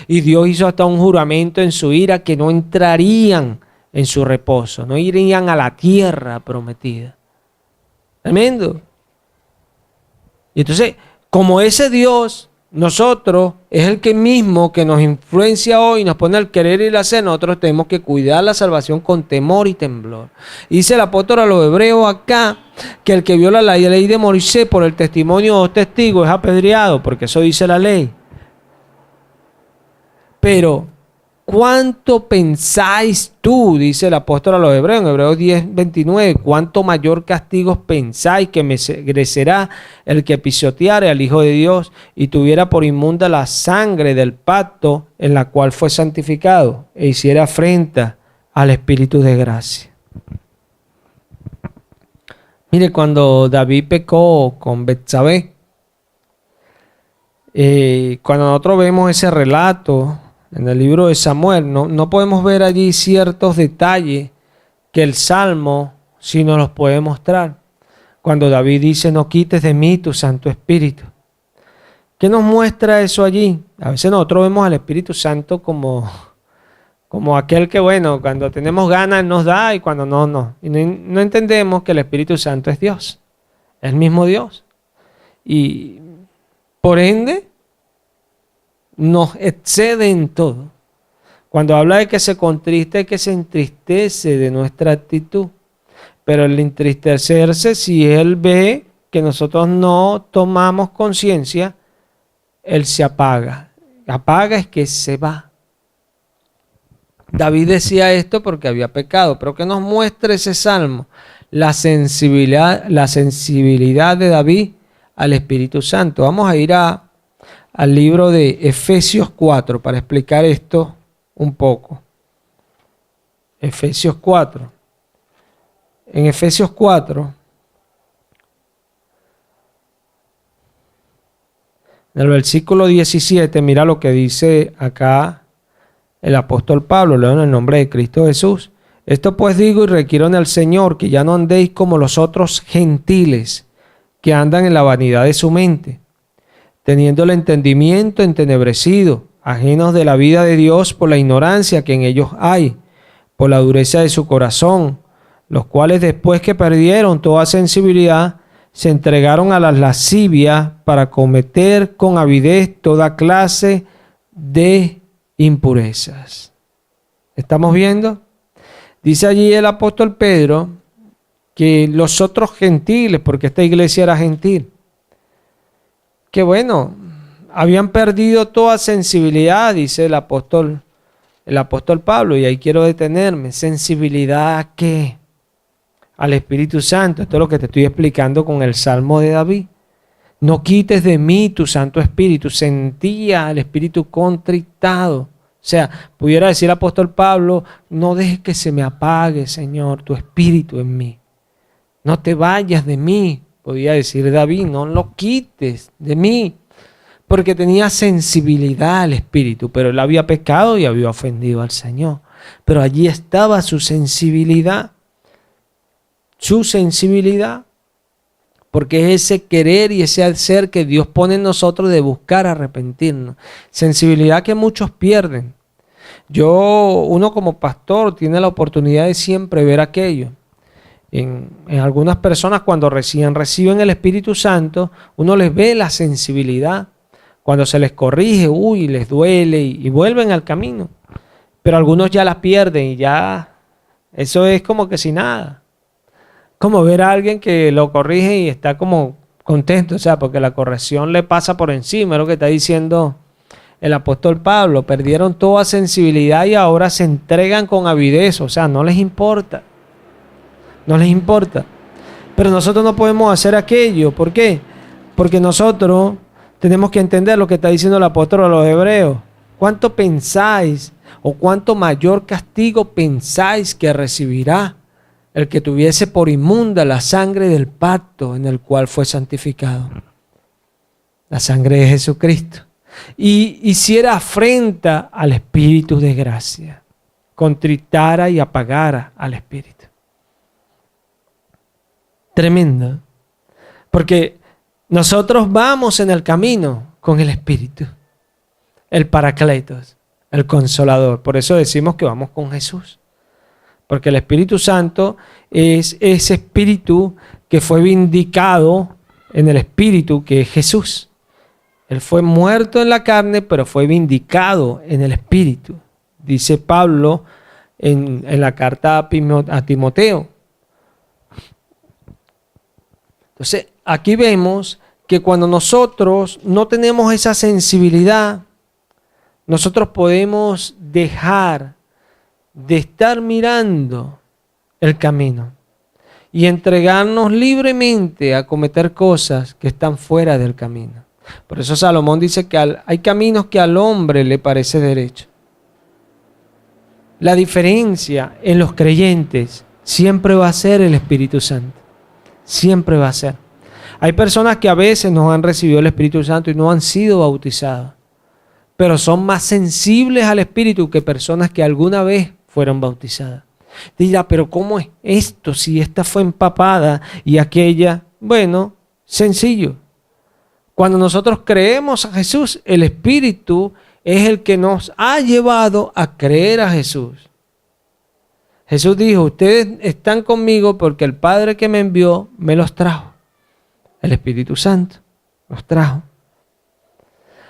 Y Dios hizo hasta un juramento en su ira que no entrarían en su reposo, no irían a la tierra prometida. Tremendo. Y entonces, como ese Dios, nosotros es el que mismo que nos influencia hoy, nos pone al querer y el hacer, nosotros tenemos que cuidar la salvación con temor y temblor. Y dice el apóstol a los hebreos acá que el que viola la ley de Moisés por el testimonio de 2 testigos es apedreado, porque eso dice la ley. Pero ¿cuánto pensáis tú? Dice el apóstol a los hebreos en Hebreos 10:29. ¿Cuánto mayor castigo pensáis que merecerá el que pisoteare al Hijo de Dios y tuviera por inmunda la sangre del pacto en la cual fue santificado e hiciera afrenta al Espíritu de gracia? Mire, cuando David pecó con Betsabé, cuando nosotros vemos ese relato en el libro de Samuel, no podemos ver allí ciertos detalles que el Salmo sí nos los puede mostrar. Cuando David dice, no quites de mí tu Santo Espíritu. ¿Qué nos muestra eso allí? A veces nosotros vemos al Espíritu Santo como aquel que, bueno, cuando tenemos ganas nos da y cuando no, no. Y no entendemos que el Espíritu Santo es Dios, el mismo Dios. Y por ende, nos excede en todo. Cuando habla de que se contriste, que se entristece de nuestra actitud. Pero el entristecerse, si Él ve que nosotros no tomamos conciencia, Él se apaga. Apaga es que se va. David decía esto porque había pecado, pero que nos muestra ese salmo, la sensibilidad de David al Espíritu Santo. Vamos a ir al libro de Efesios 4 para explicar esto un poco. Efesios 4. En Efesios 4, en el versículo 17, mira lo que dice acá el apóstol Pablo, leo en el nombre de Cristo Jesús. Esto pues digo y requiero en el Señor que ya no andéis como los otros gentiles que andan en la vanidad de su mente, teniendo el entendimiento entenebrecido, ajenos de la vida de Dios por la ignorancia que en ellos hay, por la dureza de su corazón, los cuales después que perdieron toda sensibilidad, se entregaron a las lascivias para cometer con avidez toda clase de impurezas. ¿Estamos viendo? Dice allí el apóstol Pedro que los otros gentiles, porque esta iglesia era gentil, que bueno, habían perdido toda sensibilidad, dice el apóstol Pablo, y ahí quiero detenerme. ¿Sensibilidad a qué? Al Espíritu Santo. Esto es lo que te estoy explicando con el Salmo de David. No quites de mí tu Santo Espíritu. Sentía al Espíritu contritado. O sea, pudiera decir el apóstol Pablo, no dejes que se me apague, Señor, tu Espíritu en mí. No te vayas de mí, podía decir David, no lo quites de mí. Porque tenía sensibilidad al Espíritu, pero él había pecado y había ofendido al Señor. Pero allí estaba su sensibilidad. Su sensibilidad, porque es ese querer y ese hacer que Dios pone en nosotros de buscar arrepentirnos. Sensibilidad que muchos pierden. Uno como pastor tiene la oportunidad de siempre ver aquello. En algunas personas cuando reciben el Espíritu Santo, uno les ve la sensibilidad. Cuando se les corrige, les duele y vuelven al camino. Pero algunos ya la pierden y ya eso es como que sin nada. Como ver a alguien que lo corrige y está como contento, o sea, porque la corrección le pasa por encima, es lo que está diciendo el apóstol Pablo. Perdieron toda sensibilidad y ahora se entregan con avidez, o sea, no les importa. No les importa. Pero nosotros no podemos hacer aquello. ¿Por qué? Porque nosotros tenemos que entender lo que está diciendo el apóstol a los hebreos. ¿Cuánto pensáis o cuánto mayor castigo pensáis que recibirá el que tuviese por inmunda la sangre del pacto en el cual fue santificado? La sangre de Jesucristo. Y hiciera afrenta al Espíritu de gracia, contritara y apagara al Espíritu. Tremendo. Porque nosotros vamos en el camino con el Espíritu, el Paracletos, el Consolador. Por eso decimos que vamos con Jesús. Porque el Espíritu Santo es ese Espíritu que fue vindicado en el Espíritu, que es Jesús. Él fue muerto en la carne, pero fue vindicado en el Espíritu. Dice Pablo en la carta a Timoteo. Entonces, aquí vemos que cuando nosotros no tenemos esa sensibilidad, nosotros podemos dejar de estar mirando el camino y entregarnos libremente a cometer cosas que están fuera del camino. Por eso Salomón dice que hay caminos que al hombre le parece derecho. La diferencia en los creyentes siempre va a ser el Espíritu Santo. Siempre va a ser. Hay personas que a veces no han recibido el Espíritu Santo y no han sido bautizadas, pero son más sensibles al Espíritu que personas que alguna vez fueron bautizadas. Dirá, pero ¿cómo es esto? Si esta fue empapada y aquella, bueno, sencillo. Cuando nosotros creemos a Jesús, el Espíritu es el que nos ha llevado a creer a Jesús. Jesús dijo, ustedes están conmigo porque el Padre que me envió me los trajo. El Espíritu Santo los trajo.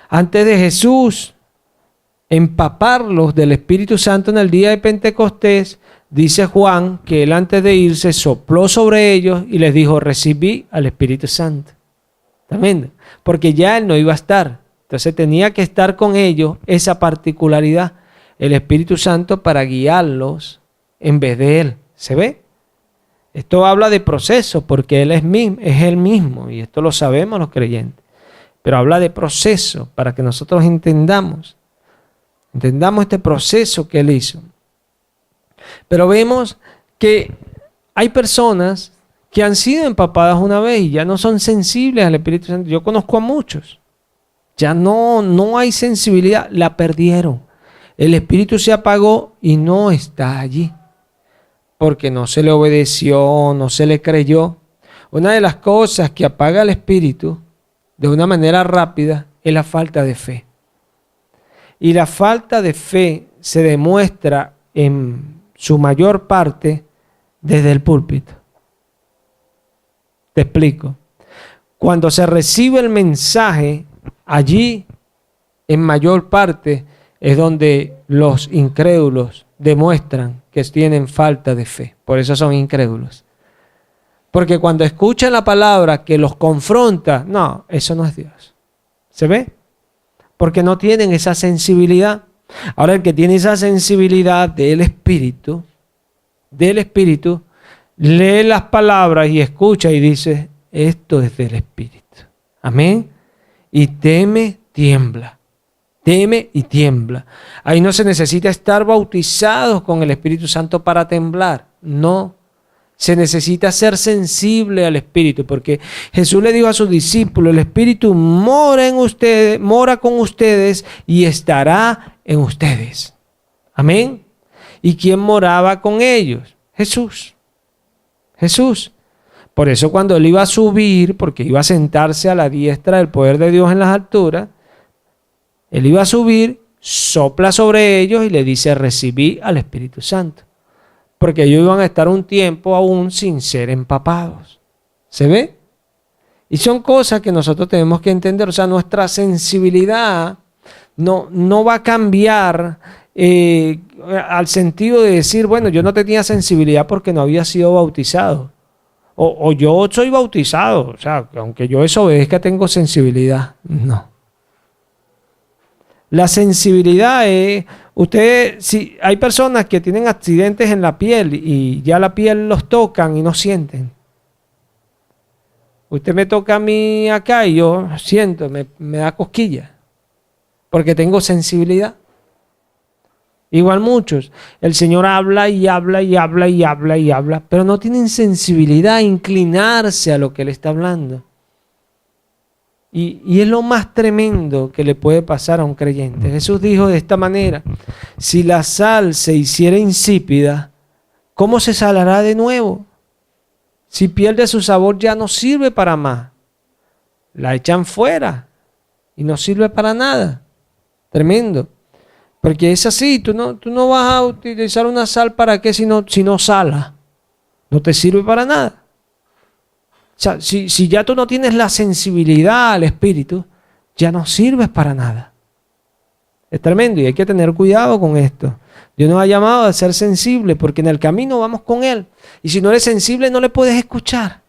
Antes de Jesús empaparlos del Espíritu Santo en el día de Pentecostés, dice Juan que él antes de irse sopló sobre ellos y les dijo, recibí al Espíritu Santo. Tremendo. Porque ya él no iba a estar. Entonces tenía que estar con ellos esa particularidad, el Espíritu Santo para guiarlos en vez de él. ¿Se ve? Esto habla de proceso porque él es él mismo y esto lo sabemos los creyentes. Pero habla de proceso para que nosotros entendamos este proceso que él hizo. Pero vemos que hay personas que han sido empapadas una vez y ya no son sensibles al Espíritu Santo. Yo conozco a muchos. Ya no hay sensibilidad, la perdieron. El Espíritu se apagó y no está allí. Porque no se le obedeció, no se le creyó. Una de las cosas que apaga el Espíritu de una manera rápida es la falta de fe. Y la falta de fe se demuestra en su mayor parte desde el púlpito. Te explico. Cuando se recibe el mensaje, allí en mayor parte es donde los incrédulos demuestran que tienen falta de fe. Por eso son incrédulos. Porque cuando escuchan la palabra que los confronta, no, eso no es Dios. ¿Se ve? Porque no tienen esa sensibilidad. Ahora el que tiene esa sensibilidad del Espíritu, lee las palabras y escucha y dice, esto es del Espíritu. Amén. Y teme, tiembla. Teme y tiembla. Ahí no se necesita estar bautizados con el Espíritu Santo para temblar. No. Se necesita ser sensible al Espíritu, porque Jesús le dijo a sus discípulos, el Espíritu mora en ustedes, mora con ustedes y estará en ustedes. Amén. ¿Y quién moraba con ellos? Jesús. Jesús. Por eso cuando él iba a subir, porque iba a sentarse a la diestra del poder de Dios en las alturas, él iba a subir, sopla sobre ellos y le dice, recibí al Espíritu Santo. Porque ellos iban a estar un tiempo aún sin ser empapados. ¿Se ve? Y son cosas que nosotros tenemos que entender. O sea, nuestra sensibilidad no va a cambiar al sentido de decir, bueno, yo no tenía sensibilidad porque no había sido bautizado. O yo soy bautizado. O sea, aunque yo desobedezca tengo sensibilidad. No. La sensibilidad es, si hay personas que tienen accidentes en la piel y ya la piel los tocan y no sienten. Usted me toca a mí acá y yo siento, me da cosquilla, porque tengo sensibilidad. Igual muchos, el Señor habla y habla y habla y habla y habla, pero no tienen sensibilidad a inclinarse a lo que Él está hablando. Y es lo más tremendo que le puede pasar a un creyente. Jesús dijo de esta manera, si la sal se hiciera insípida, ¿cómo se salará de nuevo? Si pierde su sabor ya no sirve para más. La echan fuera y no sirve para nada. Tremendo. Porque es así, tú no vas a utilizar una sal para qué si no sala. No te sirve para nada. O sea, si ya tú no tienes la sensibilidad al Espíritu, ya no sirves para nada. Es tremendo y hay que tener cuidado con esto. Dios nos ha llamado a ser sensibles porque en el camino vamos con Él. Y si no eres sensible no le puedes escuchar.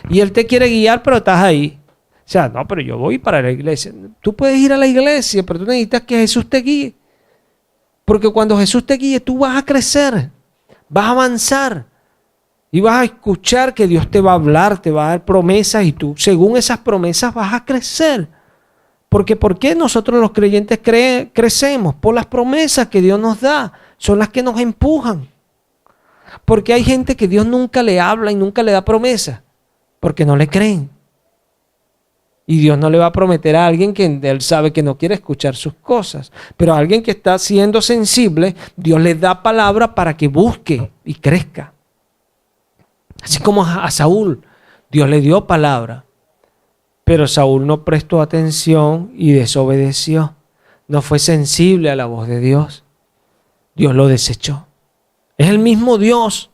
Y Él te quiere guiar, pero estás ahí. O sea, no, pero yo voy para la iglesia. Tú puedes ir a la iglesia, pero tú necesitas que Jesús te guíe. Porque cuando Jesús te guíe, tú vas a crecer, vas a avanzar. Y vas a escuchar que Dios te va a hablar, te va a dar promesas y tú, según esas promesas, vas a crecer. Porque ¿por qué nosotros los creyentes crecemos? Por las promesas que Dios nos da. Son las que nos empujan. Porque hay gente que Dios nunca le habla y nunca le da promesas. Porque no le creen. Y Dios no le va a prometer a alguien que Él sabe que no quiere escuchar sus cosas. Pero a alguien que está siendo sensible, Dios le da palabra para que busque y crezca. Así como a Saúl, Dios le dio palabra. Pero Saúl no prestó atención y desobedeció. No fue sensible a la voz de Dios. Dios lo desechó. Es el mismo Dios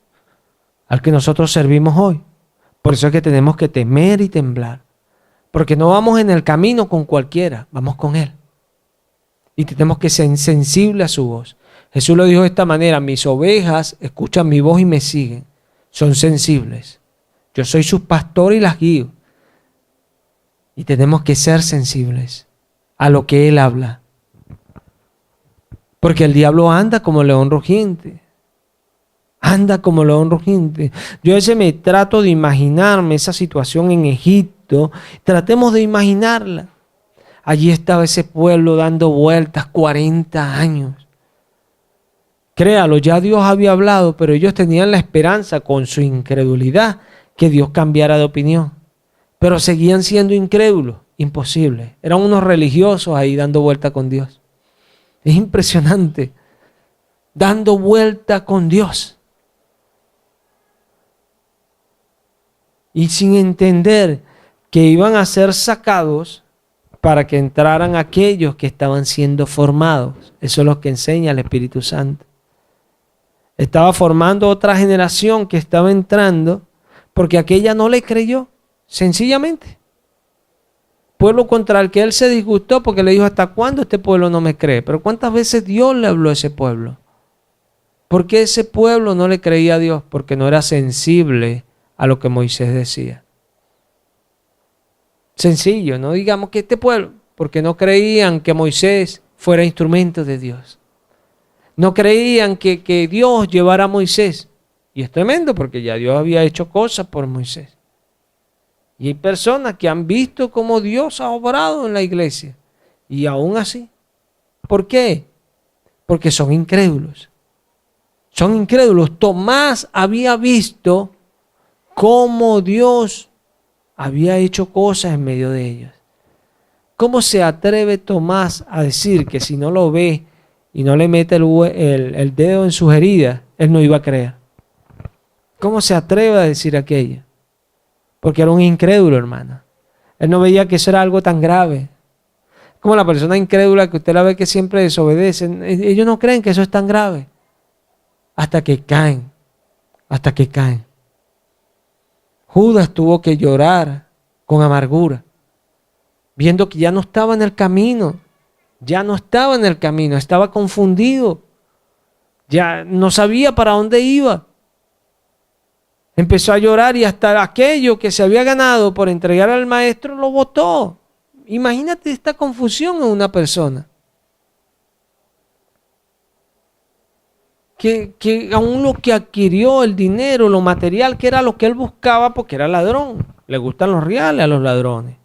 al que nosotros servimos hoy. Por eso es que tenemos que temer y temblar. Porque no vamos en el camino con cualquiera, vamos con Él. Y tenemos que ser sensibles a su voz. Jesús lo dijo de esta manera: mis ovejas escuchan mi voz y me siguen. Son sensibles. Yo soy su pastor y las guío. Y tenemos que ser sensibles a lo que Él habla. Porque el diablo anda como león rugiente. Anda como león rugiente. Yo a veces me trato de imaginarme esa situación en Egipto. Tratemos de imaginarla. Allí estaba ese pueblo dando vueltas 40 años. Créalo, ya Dios había hablado, pero ellos tenían la esperanza con su incredulidad que Dios cambiara de opinión. Pero seguían siendo incrédulos. Imposible. Eran unos religiosos ahí dando vuelta con Dios. Es impresionante. Dando vuelta con Dios. Y sin entender que iban a ser sacados para que entraran aquellos que estaban siendo formados. Eso es lo que enseña el Espíritu Santo. Estaba formando otra generación que estaba entrando porque aquella no le creyó, sencillamente. Pueblo contra el que él se disgustó porque le dijo: ¿hasta cuándo este pueblo no me cree? Pero ¿cuántas veces Dios le habló a ese pueblo? ¿Por qué ese pueblo no le creía a Dios? Porque no era sensible a lo que Moisés decía. Sencillo, no digamos que este pueblo, porque no creían que Moisés fuera instrumento de Dios. No creían que Dios llevara a Moisés. Y es tremendo porque ya Dios había hecho cosas por Moisés. Y hay personas que han visto cómo Dios ha obrado en la iglesia. Y aún así. ¿Por qué? Porque son incrédulos. Son incrédulos. Tomás había visto cómo Dios había hecho cosas en medio de ellos. ¿Cómo se atreve Tomás a decir que si no lo ve y no le mete el dedo en sus heridas, él no iba a creer? ¿Cómo se atreve a decir aquello? Porque era un incrédulo, hermano. Él no veía que eso era algo tan grave. Como la persona incrédula que usted la ve que siempre desobedecen. Ellos no creen que eso es tan grave. Hasta que caen. Hasta que caen. Judas tuvo que llorar con amargura, viendo que ya no estaba en el camino. Ya no estaba en el camino, estaba confundido. Ya no sabía para dónde iba. Empezó a llorar y hasta aquello que se había ganado por entregar al maestro lo botó. Imagínate esta confusión en una persona. Que aún lo que adquirió, el dinero, lo material, que era lo que él buscaba, porque era ladrón. Le gustan los reales a los ladrones.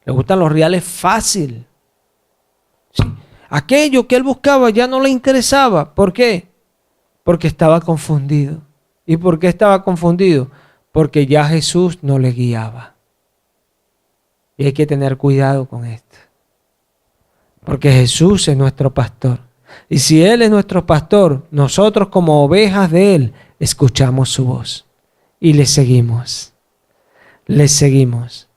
Le gustan los reales fácil. Sí. Aquello que él buscaba ya no le interesaba. ¿Por qué? Porque estaba confundido. ¿Y por qué estaba confundido? Porque ya Jesús no le guiaba. Y hay que tener cuidado con esto. Porque Jesús es nuestro pastor. Y si Él es nuestro pastor, nosotros como ovejas de Él, escuchamos su voz. Y le seguimos. Le seguimos.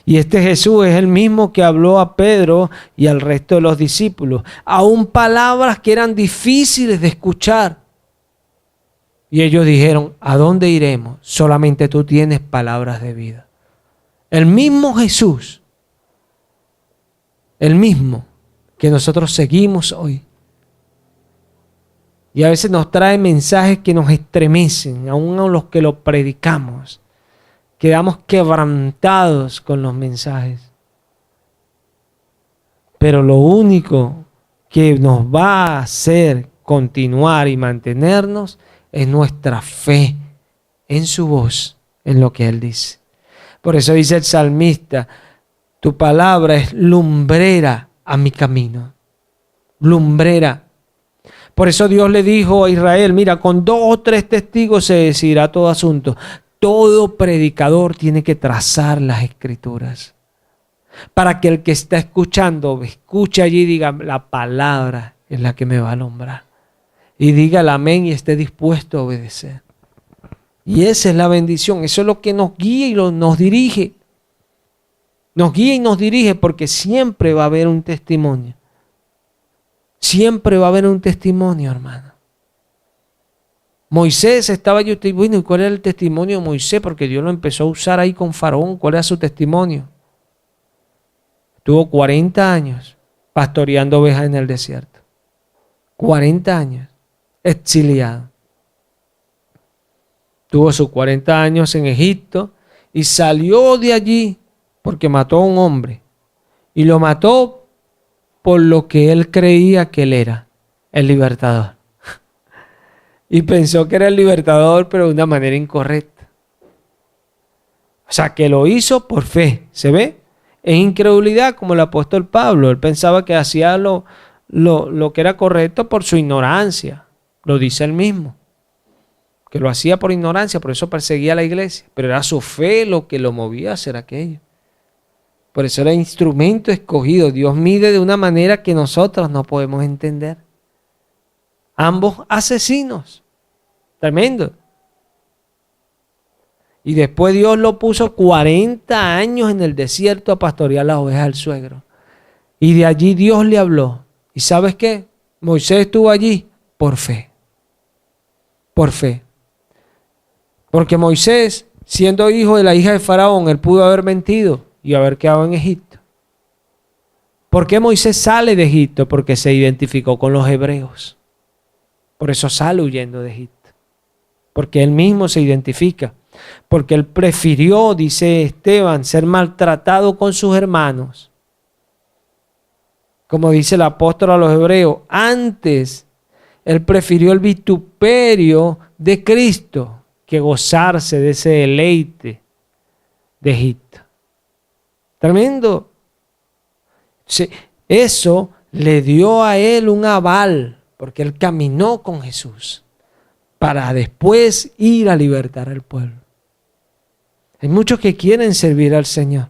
Y este Jesús es el mismo que habló a Pedro y al resto de los discípulos. Aún palabras que eran difíciles de escuchar. Y ellos dijeron: ¿a dónde iremos? Solamente tú tienes palabras de vida. El mismo Jesús, el mismo que nosotros seguimos hoy. Y a veces nos trae mensajes que nos estremecen, aún a los que lo predicamos. Quedamos quebrantados con los mensajes. Pero lo único que nos va a hacer continuar y mantenernos es nuestra fe en su voz, en lo que Él dice. Por eso dice el salmista: tu palabra es lumbrera a mi camino. Lumbrera. Por eso Dios le dijo a Israel: mira, con 2 o 3 testigos se decidirá todo asunto. Todo predicador tiene que trazar las escrituras. Para que el que está escuchando, escuche allí y diga: la palabra es la que me va a alumbrar. Y diga el amén y esté dispuesto a obedecer. Y esa es la bendición. Eso es lo que nos guía y nos dirige. Nos guía y nos dirige porque siempre va a haber un testimonio. Siempre va a haber un testimonio, hermano. Moisés estaba yo, bueno, ¿y cuál era el testimonio de Moisés? Porque Dios lo empezó a usar ahí con Faraón. ¿Cuál era su testimonio? Tuvo 40 años pastoreando ovejas en el desierto. 40 años exiliado. Tuvo sus 40 años en Egipto y salió de allí porque mató a un hombre. Y lo mató por lo que él creía que él era, el libertador. Y pensó que era el libertador, pero de una manera incorrecta. O sea, que lo hizo por fe. ¿Se ve? Es incredulidad como el apóstol Pablo. Él pensaba que hacía lo que era correcto por su ignorancia. Lo dice él mismo. Que lo hacía por ignorancia, por eso perseguía a la iglesia. Pero era su fe lo que lo movía a hacer aquello. Por eso era instrumento escogido. Dios mide de una manera que nosotros no podemos entender. Ambos asesinos. Tremendo. Y después Dios lo puso 40 años en el desierto a pastorear las ovejas del suegro. Y de allí Dios le habló. ¿Y sabes qué? Moisés estuvo allí por fe. Por fe. Porque Moisés, siendo hijo de la hija de Faraón, él pudo haber mentido y haber quedado en Egipto. ¿Por qué Moisés sale de Egipto? Porque se identificó con los hebreos. Por eso sale huyendo de Egipto. Porque él mismo se identifica. Porque él prefirió, dice Esteban, ser maltratado con sus hermanos. Como dice el apóstol a los hebreos, antes él prefirió el vituperio de Cristo que gozarse de ese deleite de Egipto. Tremendo. Eso le dio a él un aval, porque él caminó con Jesús para después ir a libertar al pueblo. Hay muchos que quieren servir al Señor,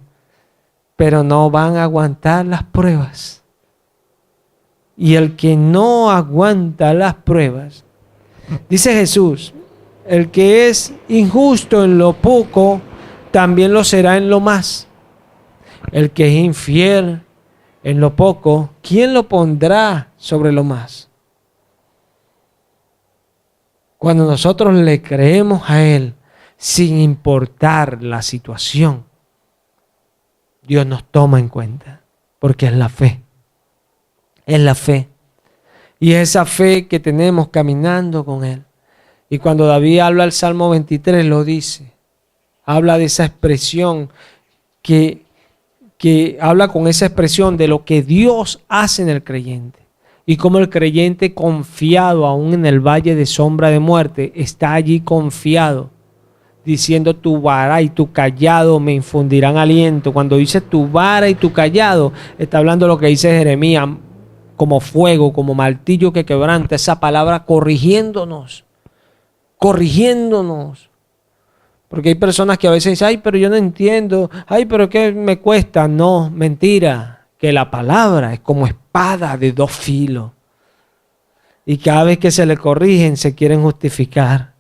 pero no van a aguantar las pruebas. Y el que no aguanta las pruebas, dice Jesús, el que es injusto en lo poco, también lo será en lo más. El que es infiel en lo poco, ¿quién lo pondrá sobre lo más? Cuando nosotros le creemos a Él, sin importar la situación, Dios nos toma en cuenta, porque es la fe. Es la fe. Y es esa fe que tenemos caminando con Él. Y cuando David habla el Salmo 23, lo dice. Habla de esa expresión que habla con esa expresión de lo que Dios hace en el creyente. Y como el creyente confiado aún en el valle de sombra de muerte, está allí confiado, diciendo tu vara y tu callado me infundirán aliento. Cuando dice tu vara y tu callado, está hablando de lo que dice Jeremías, como fuego, como martillo que quebranta, esa palabra corrigiéndonos. Porque hay personas que a veces dicen, ay, pero yo no entiendo, ay, pero ¿qué me cuesta? No, mentira, que la palabra es como espada de dos filos. Y cada vez que se le corrigen, se quieren justificar.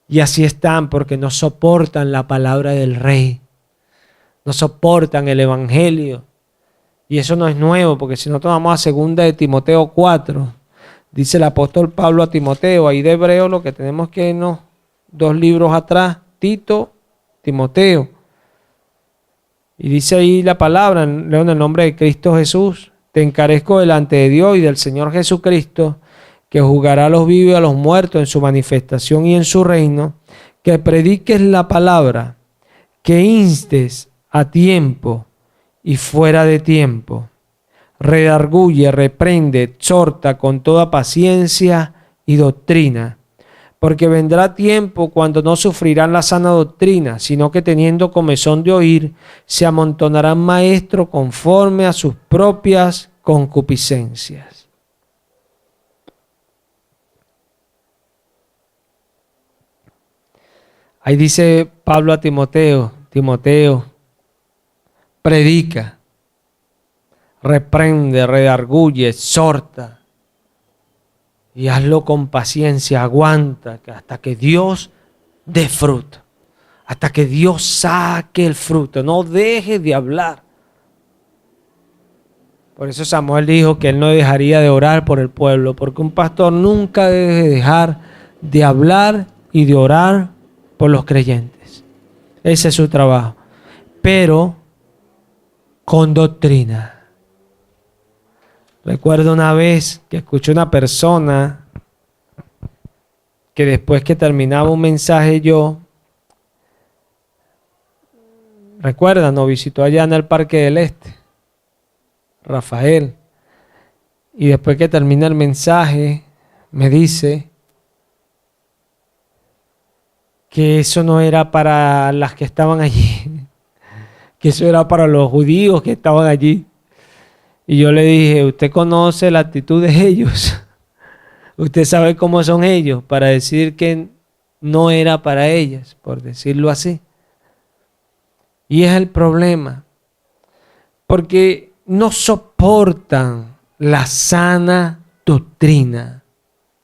Y así están porque no soportan la palabra del Rey. No soportan el Evangelio. Y eso no es nuevo, porque si nosotros vamos a 2 de Timoteo 4, dice el apóstol Pablo a Timoteo, ahí de hebreo lo que tenemos que irnos 2 libros atrás, Tito, Timoteo. Y dice ahí la palabra, leo en el nombre de Cristo Jesús, te encarezco delante de Dios y del Señor Jesucristo, que juzgará a los vivos y a los muertos en su manifestación y en su reino, que prediques la palabra, que instes a tiempo y fuera de tiempo, redarguye, reprende, exhorta con toda paciencia y doctrina, porque vendrá tiempo cuando no sufrirán la sana doctrina, sino que teniendo comezón de oír, se amontonarán maestros conforme a sus propias concupiscencias. Ahí dice Pablo a Timoteo, Timoteo, predica, reprende, redarguye, exhorta y hazlo con paciencia, aguanta hasta que Dios dé fruto, hasta que Dios saque el fruto. No dejes de hablar. Por eso Samuel dijo que él no dejaría de orar por el pueblo, porque un pastor nunca debe dejar de hablar y de orar por los creyentes. Ese es su trabajo. Pero con doctrina. Recuerdo una vez que escuché una persona que después que terminaba un mensaje recuerda, nos visitó allá en el Parque del Este, Rafael, y después que termina el mensaje me dice que eso no era para las que estaban allí, que eso era para los judíos que estaban allí. Y yo le dije, usted conoce la actitud de ellos, usted sabe cómo son ellos para decir que no era para ellas, por decirlo así. Y es el problema, porque no soportan la sana doctrina,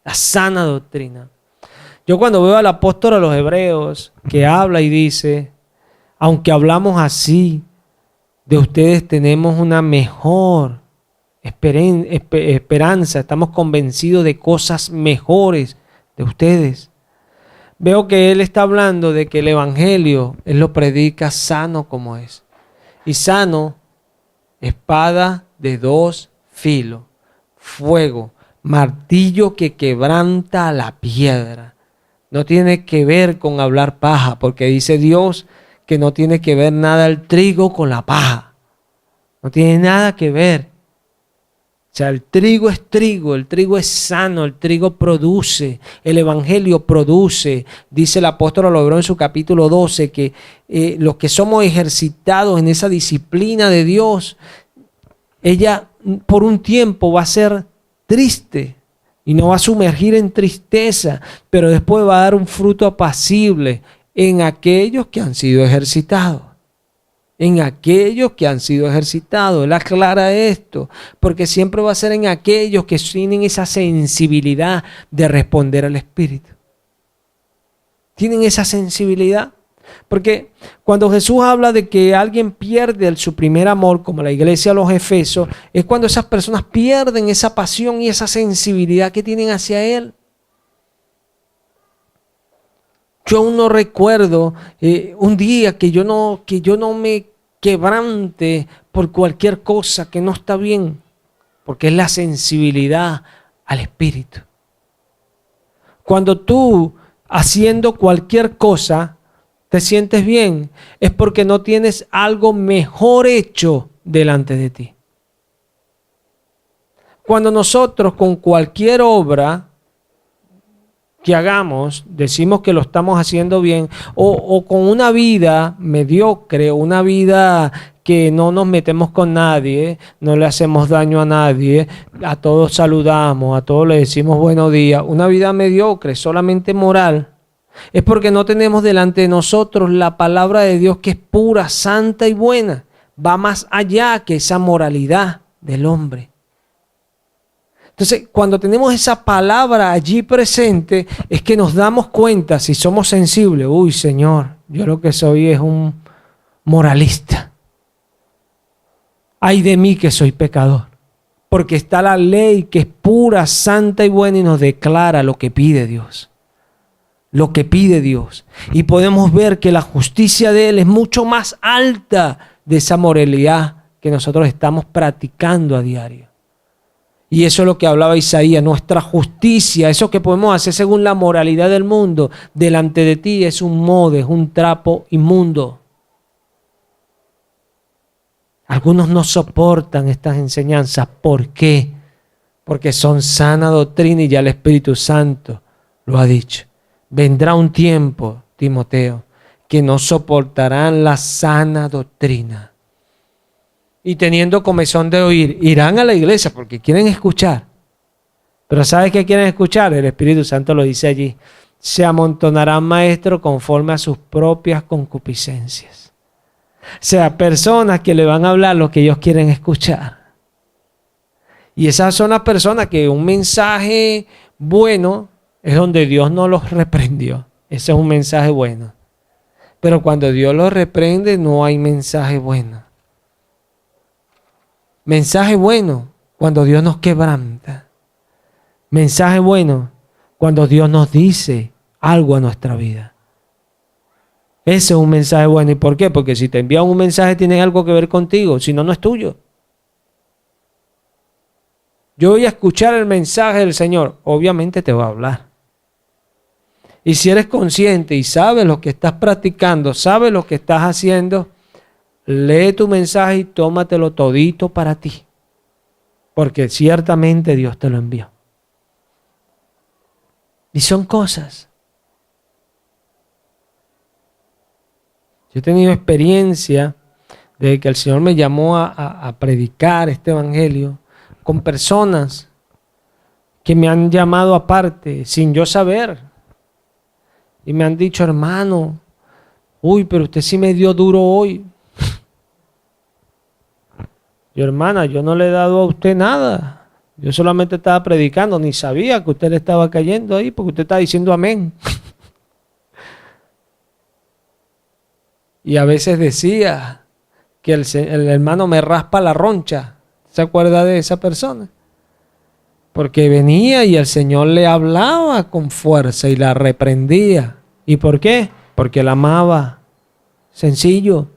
la sana doctrina. Yo cuando veo al apóstol a los hebreos que habla y dice, aunque hablamos así, de ustedes tenemos una mejor esperanza, estamos convencidos de cosas mejores de ustedes. Veo que él está hablando de que el evangelio, él lo predica sano como es. Y sano, espada de dos filos, fuego, martillo que quebranta la piedra. No tiene que ver con hablar paja, porque dice Dios que no tiene que ver nada el trigo con la paja. No tiene nada que ver. O sea, el trigo es sano, el trigo produce, el evangelio produce. Dice el apóstol a los hebreos en su capítulo 12 que los que somos ejercitados en esa disciplina de Dios, ella por un tiempo va a ser triste y no va a sumergir en tristeza, pero después va a dar un fruto apacible en aquellos que han sido ejercitados. En aquellos que han sido ejercitados. Él aclara esto, porque siempre va a ser en aquellos que tienen esa sensibilidad de responder al Espíritu. Tienen esa sensibilidad. Porque cuando Jesús habla de que alguien pierde su primer amor, como la iglesia de los Efesios, es cuando esas personas pierden esa pasión y esa sensibilidad que tienen hacia Él. Yo aún no recuerdo un día que yo no me quebrante por cualquier cosa que no está bien, porque es la sensibilidad al Espíritu. Cuando tú, haciendo cualquier cosa, te sientes bien, es porque no tienes algo mejor hecho delante de ti. Cuando nosotros con cualquier obra que hagamos, decimos que lo estamos haciendo bien, o con una vida mediocre, una vida que no nos metemos con nadie, no le hacemos daño a nadie, a todos saludamos, a todos le decimos buenos días, una vida mediocre, solamente moral, es porque no tenemos delante de nosotros la palabra de Dios que es pura, santa y buena, va más allá que esa moralidad del hombre. Entonces, cuando tenemos esa palabra allí presente, es que nos damos cuenta si somos sensibles. Uy, Señor, yo lo que soy es un moralista. Ay de mí que soy pecador. Porque está la ley que es pura, santa y buena y nos declara lo que pide Dios. Lo que pide Dios. Y podemos ver que la justicia de Él es mucho más alta de esa moralidad que nosotros estamos practicando a diario. Y eso es lo que hablaba Isaías, nuestra justicia, eso que podemos hacer según la moralidad del mundo, delante de ti es un mode, es un trapo inmundo. Algunos no soportan estas enseñanzas. ¿Por qué? Porque son sana doctrina y ya el Espíritu Santo lo ha dicho. Vendrá un tiempo, Timoteo, que no soportarán la sana doctrina. Y teniendo comezón de oír, irán a la iglesia porque quieren escuchar. Pero ¿sabes qué quieren escuchar? El Espíritu Santo lo dice allí. Se amontonarán maestros conforme a sus propias concupiscencias. O sea, personas que le van a hablar lo que ellos quieren escuchar. Y esas son las personas que un mensaje bueno es donde Dios no los reprendió. Ese es un mensaje bueno. Pero cuando Dios los reprende, no hay mensaje bueno. Mensaje bueno cuando Dios nos quebranta. Mensaje bueno cuando Dios nos dice algo a nuestra vida. Ese es un mensaje bueno. ¿Y por qué? Porque si te envían un mensaje tiene algo que ver contigo, si no, no es tuyo. Yo voy a escuchar el mensaje del Señor. Obviamente te va a hablar. Y si eres consciente y sabes lo que estás practicando, sabes lo que estás haciendo, lee tu mensaje y tómatelo todito para ti. Porque ciertamente Dios te lo envió. Y son cosas. Yo he tenido experiencia de que el Señor me llamó a predicar este evangelio con personas que me han llamado aparte sin yo saber. Y me han dicho, hermano, uy, pero usted sí me dio duro hoy. Yo, hermana, yo no le he dado a usted nada. Yo solamente estaba predicando, ni sabía que usted le estaba cayendo ahí porque usted está diciendo amén. Y a veces decía que el hermano me raspa la roncha. ¿Se acuerda de esa persona? Porque venía y el Señor le hablaba con fuerza y la reprendía. ¿Y por qué? Porque la amaba. Sencillo.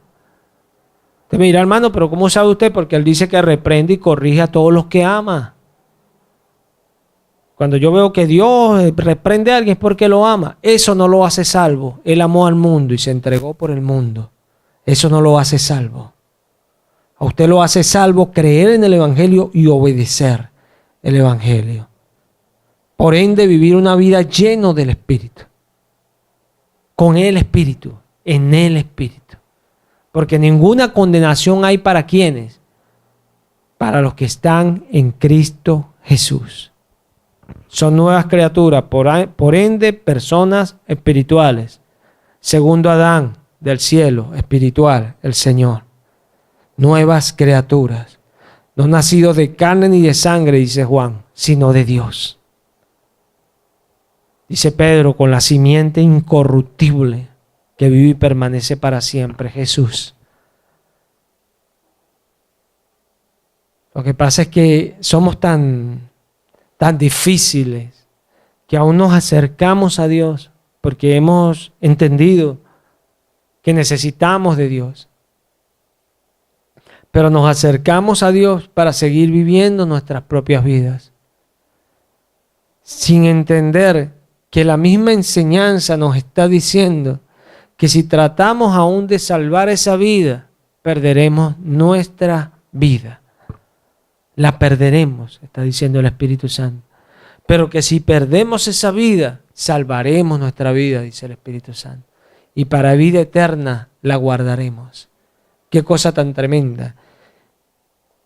Usted me dirá, hermano, pero ¿cómo sabe usted? Porque Él dice que reprende y corrige a todos los que ama. Cuando yo veo que Dios reprende a alguien es porque lo ama. Eso no lo hace salvo. Él amó al mundo y se entregó por el mundo. Eso no lo hace salvo. A usted lo hace salvo creer en el Evangelio y obedecer el Evangelio. Por ende, vivir una vida lleno del Espíritu. Con el Espíritu, en el Espíritu. Porque ninguna condenación hay para quienes. Para los que están en Cristo Jesús. Son nuevas criaturas, por ende, personas espirituales. Segundo Adán del cielo, espiritual, el Señor. Nuevas criaturas. No nacidos de carne ni de sangre, dice Juan, sino de Dios. Dice Pedro, con la simiente incorruptible que vive y permanece para siempre, Jesús. Lo que pasa es que somos tan difíciles que aún nos acercamos a Dios porque hemos entendido que necesitamos de Dios. Pero nos acercamos a Dios para seguir viviendo nuestras propias vidas, sin entender que la misma enseñanza nos está diciendo que si tratamos aún de salvar esa vida, perderemos nuestra vida. La perderemos, está diciendo el Espíritu Santo. Pero que si perdemos esa vida, salvaremos nuestra vida, dice el Espíritu Santo. Y para vida eterna la guardaremos. Qué cosa tan tremenda.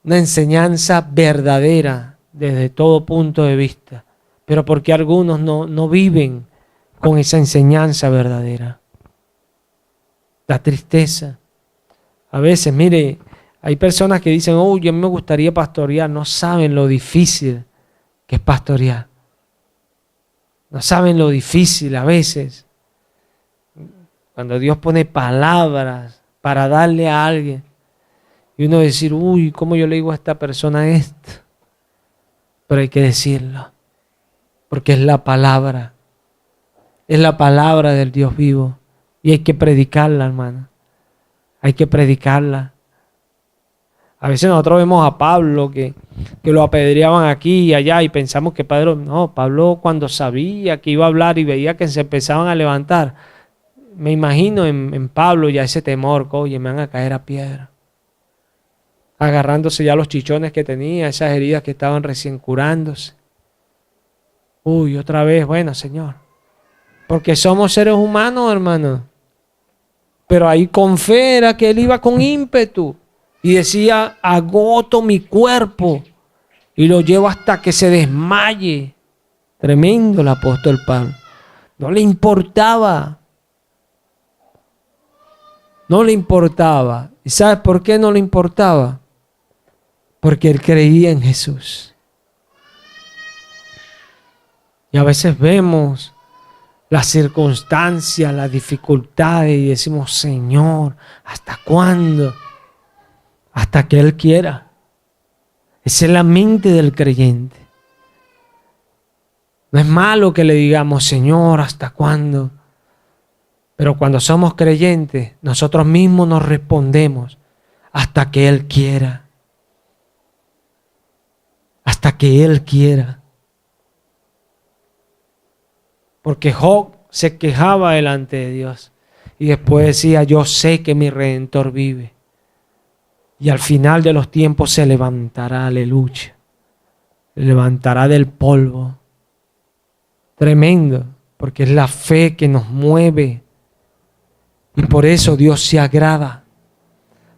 Una enseñanza verdadera desde todo punto de vista. Pero porque algunos no viven con esa enseñanza verdadera. La tristeza. A veces, mire, hay personas que dicen, oh, yo me gustaría pastorear. No saben lo difícil que es pastorear. No saben lo difícil a veces. Cuando Dios pone palabras para darle a alguien. Y uno decir, uy, ¿cómo yo le digo a esta persona esto? Pero hay que decirlo. Porque es la palabra. Es la palabra del Dios vivo. Y hay que predicarla, hermano. Hay que predicarla. A veces nosotros vemos a Pablo que lo apedreaban aquí y allá y pensamos que Pablo cuando sabía que iba a hablar y veía que se empezaban a levantar, me imagino en Pablo ya ese temor, que oye, me van a caer a piedra. Agarrándose ya los chichones que tenía, esas heridas que estaban recién curándose. Uy, otra vez, bueno, Señor. Porque somos seres humanos, hermano. Pero ahí con fe era que él iba con ímpetu. Y decía, agoto mi cuerpo y lo llevo hasta que se desmaye. Tremendo el apóstol Pablo. No le importaba. No le importaba. ¿Y sabes por qué no le importaba? Porque él creía en Jesús. Y a veces vemos las circunstancias, las dificultades y decimos, Señor, ¿hasta cuándo? Hasta que Él quiera. Esa es la mente del creyente. No es malo que le digamos, Señor, ¿hasta cuándo? Pero cuando somos creyentes, nosotros mismos nos respondemos, hasta que Él quiera. Hasta que Él quiera. Porque Job se quejaba delante de Dios y después decía, yo sé que mi Redentor vive. Y al final de los tiempos se levantará, aleluya. Se levantará del polvo. Tremendo, porque es la fe que nos mueve. Y por eso Dios se agrada.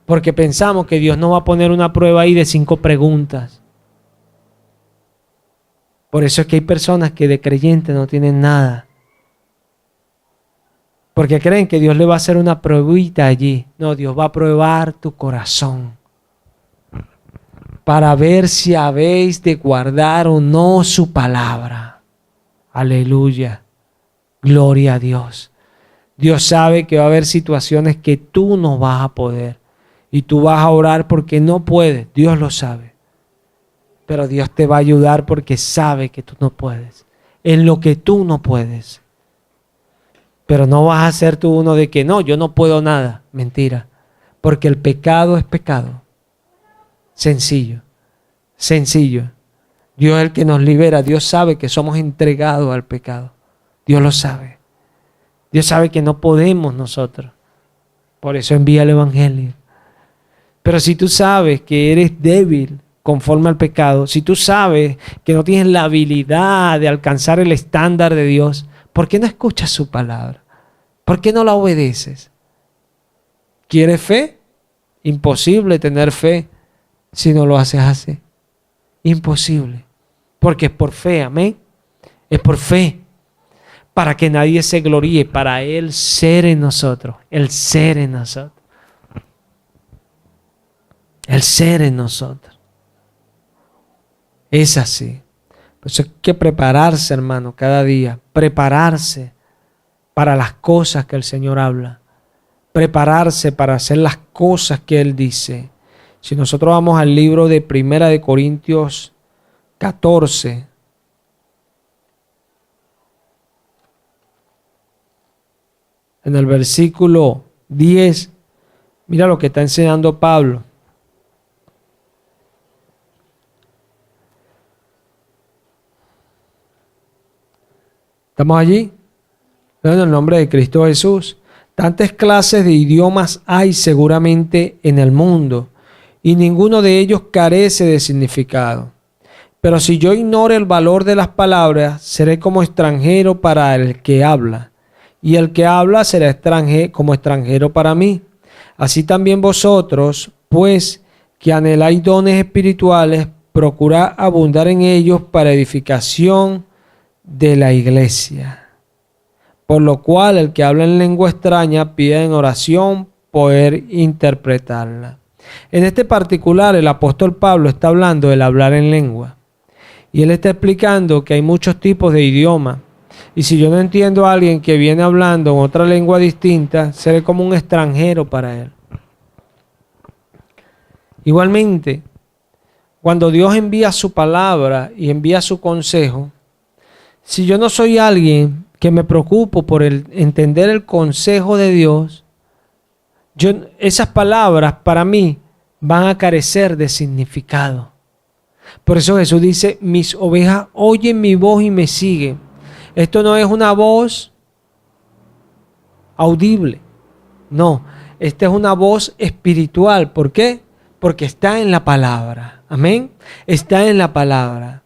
Porque pensamos que Dios no va a poner una prueba ahí de 5 preguntas. Por eso es que hay personas que de creyentes no tienen nada. Porque creen que Dios le va a hacer una pruebita allí. No, Dios va a probar tu corazón. Para ver si habéis de guardar o no su palabra. Aleluya. Gloria a Dios. Dios sabe que va a haber situaciones que tú no vas a poder. Y tú vas a orar porque no puedes. Dios lo sabe. Pero Dios te va a ayudar porque sabe que tú no puedes. En lo que tú no puedes. Pero no vas a ser tú uno de que no, yo no puedo nada. Mentira. Porque el pecado es pecado. Sencillo. Sencillo. Dios es el que nos libera. Dios sabe que somos entregados al pecado. Dios lo sabe. Dios sabe que no podemos nosotros. Por eso envía el Evangelio. Pero si tú sabes que eres débil conforme al pecado, si tú sabes que no tienes la habilidad de alcanzar el estándar de Dios, ¿por qué no escuchas su palabra? ¿Por qué no la obedeces? ¿Quieres fe? Imposible tener fe si no lo haces así. Imposible. Porque es por fe, amén. Es por fe. Para que nadie se gloríe, para Él ser en nosotros. El ser en nosotros. El ser en nosotros. Es así. Por eso hay que prepararse, hermano, cada día. Prepararse para las cosas que el Señor habla. Prepararse para hacer las cosas que Él dice. Si nosotros vamos al libro de 1 de Corintios 14. En el versículo 10. Mira lo que está enseñando Pablo. ¿Estamos allí? En el nombre de Cristo Jesús. Tantas clases de idiomas hay seguramente en el mundo y ninguno de ellos carece de significado. Pero si yo ignoro el valor de las palabras, seré como extranjero para el que habla, y el que habla será como extranjero para mí. Así también vosotros, pues, que anheláis dones espirituales, procurad abundar en ellos para edificación de la iglesia. Por lo cual el que habla en lengua extraña pide en oración poder interpretarla. En este particular el apóstol Pablo está hablando del hablar en lengua. Y él está explicando que hay muchos tipos de idiomas. Y si yo no entiendo a alguien que viene hablando en otra lengua distinta, seré como un extranjero para él. Igualmente, cuando Dios envía su palabra y envía su consejo, si yo no soy alguien que me preocupo por entender el consejo de Dios, esas palabras para mí van a carecer de significado. Por eso Jesús dice, mis ovejas oyen mi voz y me siguen. Esto no es una voz audible. No, esta es una voz espiritual. ¿Por qué? Porque está en la palabra. Amén. Está en la palabra.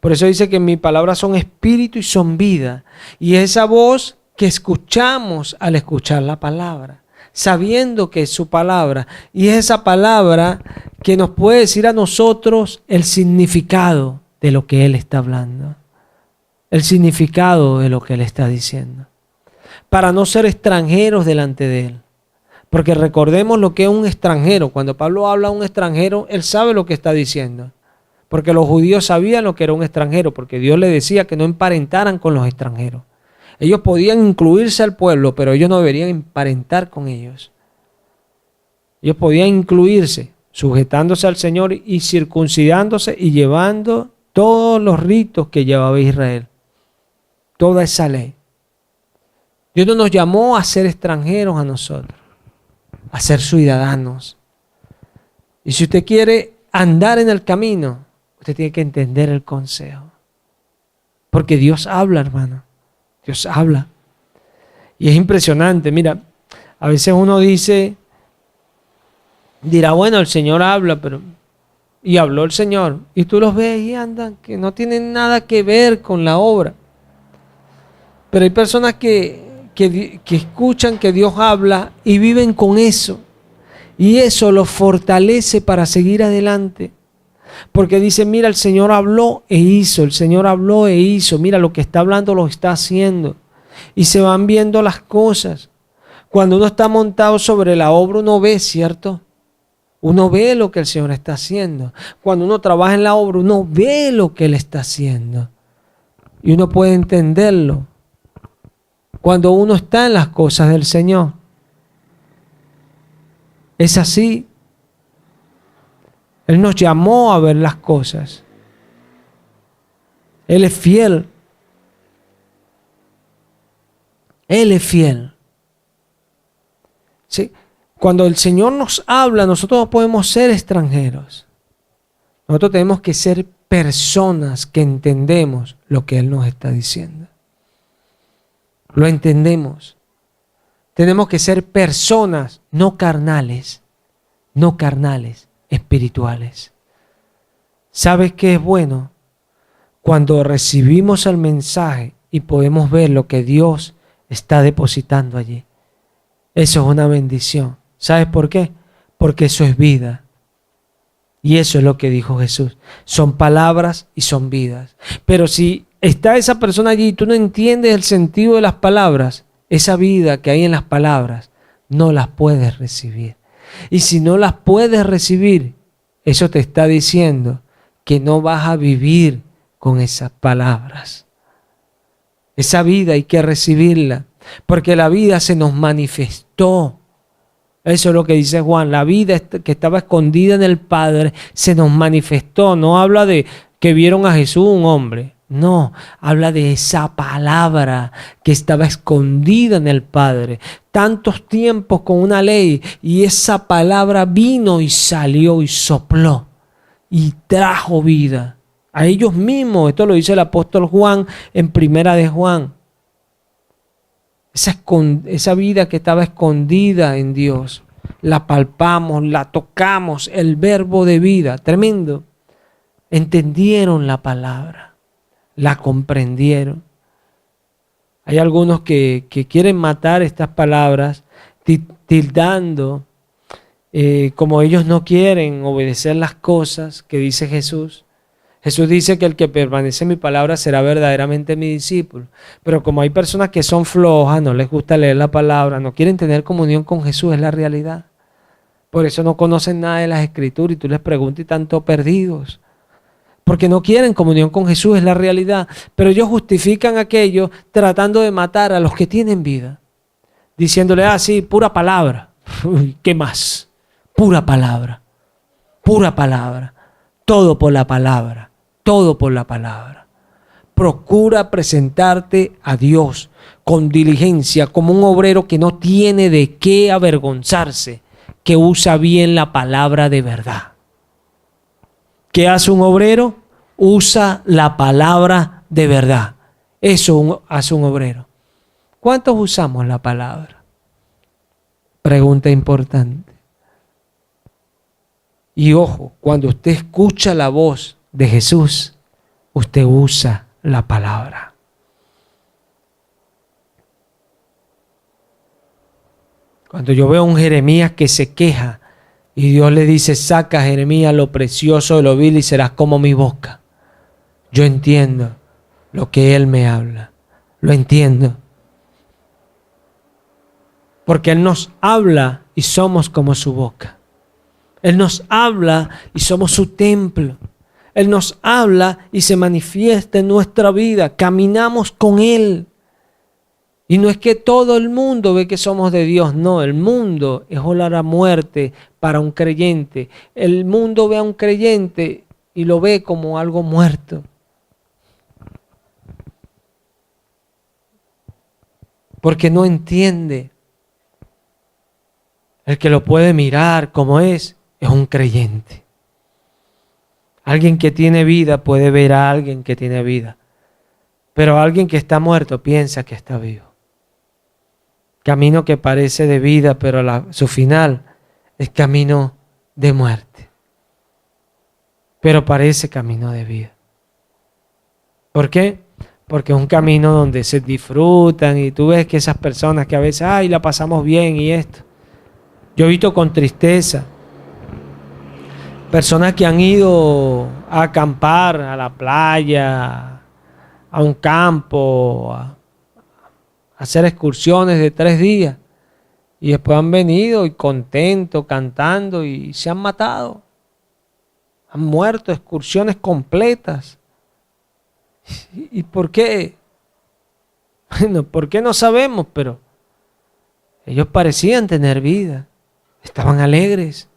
Por eso dice que mis palabras son espíritu y son vida. Y esa voz que escuchamos al escuchar la palabra, sabiendo que es su palabra. Y es esa palabra que nos puede decir a nosotros el significado de lo que Él está hablando. El significado de lo que Él está diciendo. Para no ser extranjeros delante de Él. Porque recordemos lo que es un extranjero. Cuando Pablo habla a un extranjero, él sabe lo que está diciendo. Porque los judíos sabían lo que era un extranjero, porque Dios le decía que no emparentaran con los extranjeros. Ellos podían incluirse al pueblo, pero ellos no deberían emparentar con ellos. Ellos podían incluirse, sujetándose al Señor y circuncidándose y llevando todos los ritos que llevaba Israel. Toda esa ley. Dios no nos llamó a ser extranjeros a nosotros, a ser ciudadanos. Y si usted quiere andar en el camino, usted tiene que entender el consejo. Porque Dios habla, hermano. Dios habla. Y es impresionante. Mira, a veces uno dirá, bueno, el Señor habla, pero... Y habló el Señor. Y tú los ves y andan, que no tienen nada que ver con la obra. Pero hay personas que escuchan que Dios habla y viven con eso. Y eso los fortalece para seguir adelante. Porque dicen, mira, el Señor habló e hizo, el Señor habló e hizo, mira, lo que está hablando lo está haciendo. Y se van viendo las cosas. Cuando uno está montado sobre la obra, uno ve, ¿cierto? Uno ve lo que el Señor está haciendo. Cuando uno trabaja en la obra, uno ve lo que Él está haciendo. Y uno puede entenderlo. Cuando uno está en las cosas del Señor. Es así. Él nos llamó a ver las cosas. Él es fiel. Él es fiel. ¿Sí? Cuando el Señor nos habla, nosotros no podemos ser extranjeros. Nosotros tenemos que ser personas que entendemos lo que Él nos está diciendo. Lo entendemos. Tenemos que ser personas no carnales, espirituales. ¿Sabes qué es bueno? Cuando recibimos el mensaje y podemos ver lo que Dios está depositando allí. Eso es una bendición. ¿Sabes por qué? Porque eso es vida. Y eso es lo que dijo Jesús. Son palabras y son vidas. Pero si está esa persona allí y tú no entiendes el sentido de las palabras, esa vida que hay en las palabras, no las puedes recibir. Y si no las puedes recibir, eso te está diciendo que no vas a vivir con esas palabras. Esa vida hay que recibirla, porque la vida se nos manifestó. Eso es lo que dice Juan, la vida que estaba escondida en el Padre se nos manifestó. No habla de que vieron a Jesús un hombre, no, habla de esa palabra que estaba escondida en el Padre. Tantos tiempos con una ley y esa palabra vino y salió y sopló y trajo vida a ellos mismos. Esto lo dice el apóstol Juan en Primera de Juan. Esa vida que estaba escondida en Dios, la palpamos, la tocamos, el verbo de vida, tremendo. Entendieron la palabra, la comprendieron. Hay algunos que quieren matar estas palabras, tildando, como ellos no quieren obedecer las cosas que dice Jesús. Jesús dice que el que permanece en mi palabra será verdaderamente mi discípulo. Pero como hay personas que son flojas, no les gusta leer la palabra, no quieren tener comunión con Jesús, es la realidad. Por eso no conocen nada de las Escrituras y tú les preguntas y están todos perdidos. Porque no quieren comunión con Jesús, es la realidad. Pero ellos justifican aquello tratando de matar a los que tienen vida. Diciéndole, sí, pura palabra. Uy, ¿qué más? Pura palabra. Pura palabra. Todo por la palabra. Todo por la palabra. Procura presentarte a Dios con diligencia, como un obrero que no tiene de qué avergonzarse, que usa bien la palabra de verdad. ¿Qué hace un obrero? Usa la palabra de verdad. Eso hace un obrero. ¿Cuántos usamos la palabra? Pregunta importante. Y ojo, cuando usted escucha la voz de Jesús, usted usa la palabra. Cuando yo veo a un Jeremías que se queja y Dios le dice, saca Jeremías lo precioso de lo vil y serás como mi boca. Yo entiendo lo que Él me habla. Lo entiendo. Porque Él nos habla y somos como su boca. Él nos habla y somos su templo. Él nos habla y se manifiesta en nuestra vida. Caminamos con Él. Y no es que todo el mundo ve que somos de Dios, no, el mundo es olor a muerte para un creyente. El mundo ve a un creyente y lo ve como algo muerto. Porque no entiende. El que lo puede mirar como es un creyente. Alguien que tiene vida puede ver a alguien que tiene vida. Pero alguien que está muerto piensa que está vivo. Camino que parece de vida, pero su final es camino de muerte. Pero parece camino de vida. ¿Por qué? Porque es un camino donde se disfrutan y tú ves que esas personas que a veces, ay, la pasamos bien y esto. Yo he visto con tristeza personas que han ido a acampar a la playa, a un campo, a hacer excursiones de 3 días y después han venido y contentos, cantando y se han matado. Han muerto, excursiones completas. ¿Y por qué? Bueno, ¿por qué no sabemos? Pero ellos parecían tener vida, estaban alegres,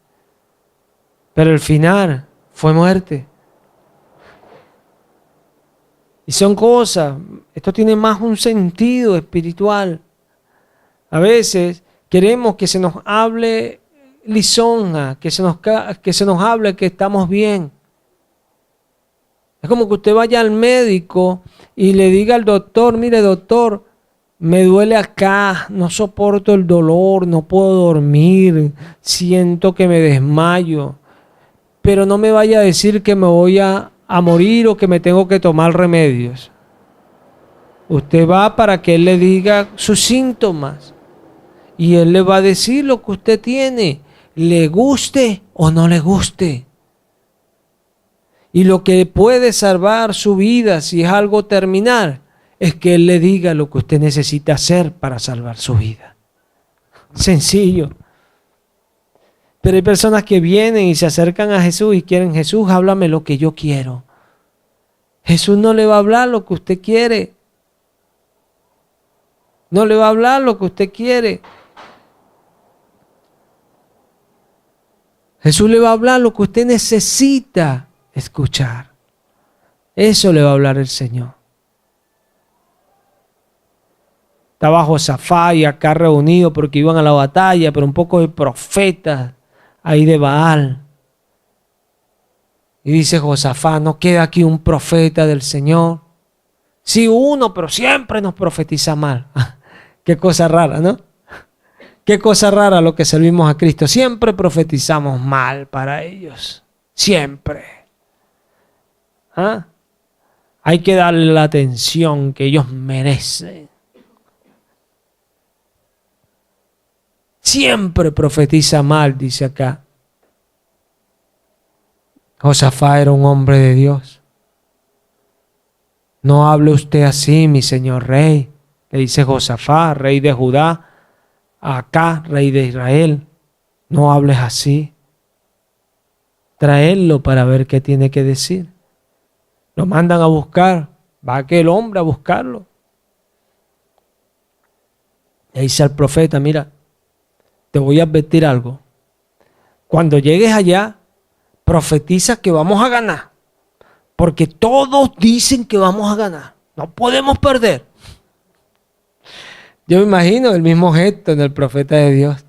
pero el final fue muerte. Y son cosas, esto tiene más un sentido espiritual. A veces queremos que se nos hable lisonja, que se nos hable que estamos bien. Es como que usted vaya al médico y le diga al doctor, mire doctor, me duele acá, no soporto el dolor, no puedo dormir, siento que me desmayo, pero no me vaya a decir que me voy a morir o que me tengo que tomar remedios. Usted va para que él le diga sus síntomas y él le va a decir lo que usted tiene, le guste o no le guste. Y lo que puede salvar su vida, si es algo terminal, es que él le diga lo que usted necesita hacer para salvar su vida. Sencillo. Pero hay personas que vienen y se acercan a Jesús y quieren, Jesús, háblame lo que yo quiero. Jesús no le va a hablar lo que usted quiere. No le va a hablar lo que usted quiere. Jesús le va a hablar lo que usted necesita escuchar. Eso le va a hablar el Señor. Estaba Josafat y acá reunidos porque iban a la batalla, pero un poco de profetas ahí de Baal. Y dice Josafat, no queda aquí un profeta del Señor. Sí, uno, pero siempre nos profetiza mal. Qué cosa rara, ¿no? Qué cosa rara lo que servimos a Cristo. Siempre profetizamos mal para ellos. Siempre. ¿Ah? Hay que darle la atención que ellos merecen. Siempre profetiza mal, dice acá. Josafat era un hombre de Dios. No hable usted así, mi señor rey, le dice Josafat, rey de Judá, acá, rey de Israel. No hables así. Traedlo para ver qué tiene que decir. Lo mandan a buscar. Va aquel hombre a buscarlo. Le dice al profeta, mira, te voy a advertir algo. Cuando llegues allá, profetiza que vamos a ganar. Porque todos dicen que vamos a ganar. No podemos perder. Yo me imagino el mismo gesto en el profeta de Dios.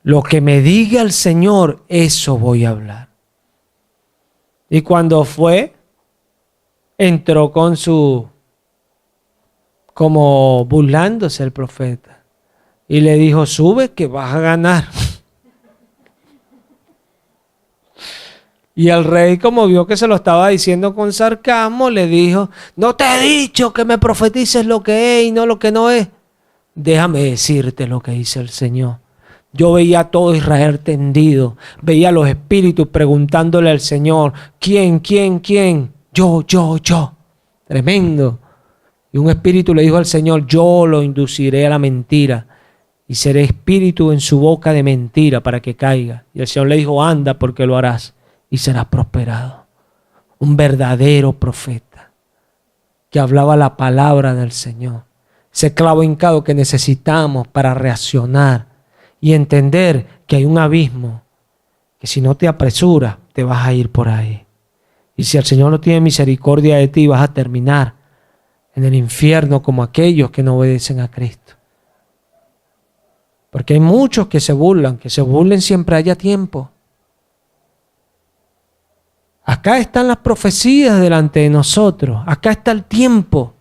Lo que me diga el Señor, eso voy a hablar. Y cuando fue, entró con como burlándose el profeta. Y le dijo, sube que vas a ganar. Y el rey, como vio que se lo estaba diciendo con sarcasmo, le dijo, no te he dicho que me profetices lo que es y no lo que no es. Déjame decirte lo que dice el Señor. Yo veía a todo Israel tendido, veía a los espíritus preguntándole al Señor, ¿quién, quién, quién? Yo. Tremendo. Y un espíritu le dijo al Señor, yo lo induciré a la mentira y seré espíritu en su boca de mentira para que caiga. Y el Señor le dijo, anda porque lo harás y serás prosperado. un verdadero profeta que hablaba la palabra del Señor. Ese clavo hincado que necesitamos para reaccionar y entender que hay un abismo, que si no te apresuras, te vas a ir por ahí. Y si el Señor no tiene misericordia de ti, vas a terminar en el infierno como aquellos que no obedecen a Cristo. Porque hay muchos que se burlen siempre haya tiempo. Acá están las profecías delante de nosotros. Acá está el tiempo.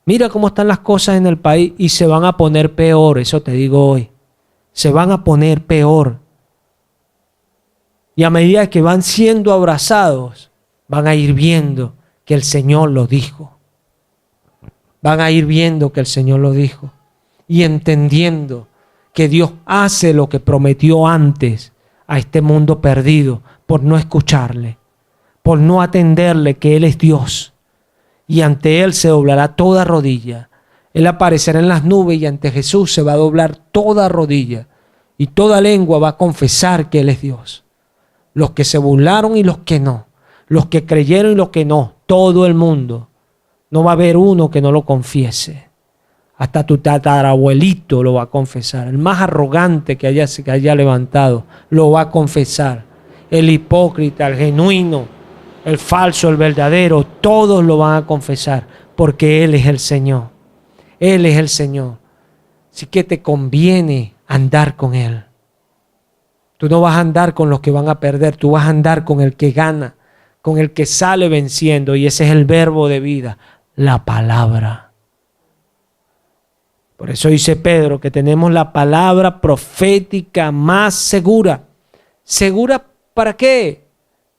Mira cómo están las cosas en el país y se van a poner peor, eso te digo hoy. Se van a poner peor. Y a medida que van siendo abrazados, van a ir viendo que el Señor lo dijo. Van a ir viendo que el Señor lo dijo. Y entendiendo que Dios hace lo que prometió antes a este mundo perdido por no escucharle, por no atenderle que Él es Dios. Y ante Él se doblará toda rodilla. Él aparecerá en las nubes y ante Jesús se va a doblar toda rodilla. Y toda lengua va a confesar que Él es Dios. Los que se burlaron y los que no. Los que creyeron y los que no. Todo el mundo. No va a haber uno que no lo confiese. Hasta tu tatarabuelito lo va a confesar. El más arrogante que haya levantado lo va a confesar. El hipócrita, el genuino, el falso, el verdadero, todos lo van a confesar porque Él es el Señor. Él es el Señor. Así que te conviene andar con Él. Tú no vas a andar con los que van a perder, tú vas a andar con el que gana, con el que sale venciendo, y ese es el verbo de vida, la palabra. Por eso dice Pedro que tenemos la palabra profética más segura. ¿Segura para qué?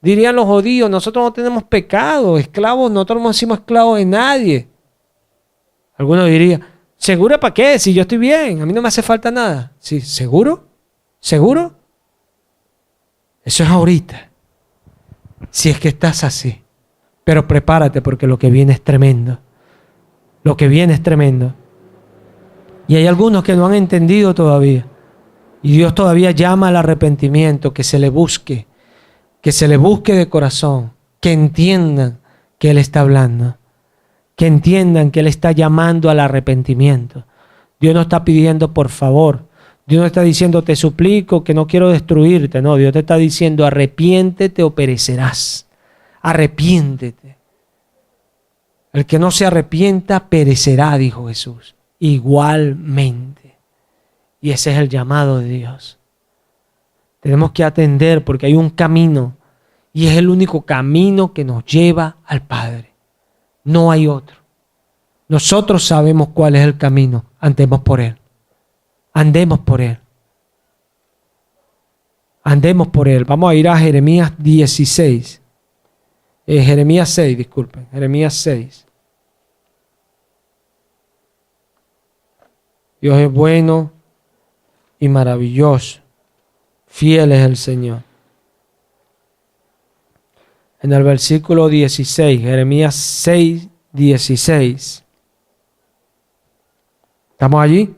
Dirían los judíos, nosotros no tenemos pecado, esclavos, nosotros no hacemos esclavos de nadie. Algunos dirían, ¿segura para qué? Si yo estoy bien, a mí no me hace falta nada. Sí, ¿seguro? ¿Seguro? Eso es ahorita. Si es que estás así. Pero prepárate porque lo que viene es tremendo. Lo que viene es tremendo. Y hay algunos que no han entendido todavía. Y Dios todavía llama al arrepentimiento, que se le busque de corazón, que entiendan que Él está hablando, que entiendan que Él está llamando al arrepentimiento. Dios no está pidiendo por favor, Dios no está diciendo te suplico que no quiero destruirte, no, Dios te está diciendo arrepiéntete o perecerás, arrepiéntete. El que no se arrepienta perecerá, dijo Jesús, igualmente. Y ese es el llamado de Dios. Tenemos que atender porque hay un camino y es el único camino que nos lleva al Padre. No hay otro. Nosotros sabemos cuál es el camino. Andemos por Él. Andemos por Él. Andemos por Él. Vamos a ir a Jeremías 16. Jeremías 6, disculpen. Jeremías 6. Dios es bueno y maravilloso. Fiel es el Señor. En el versículo 16, Jeremías 6, 16. ¿Estamos allí?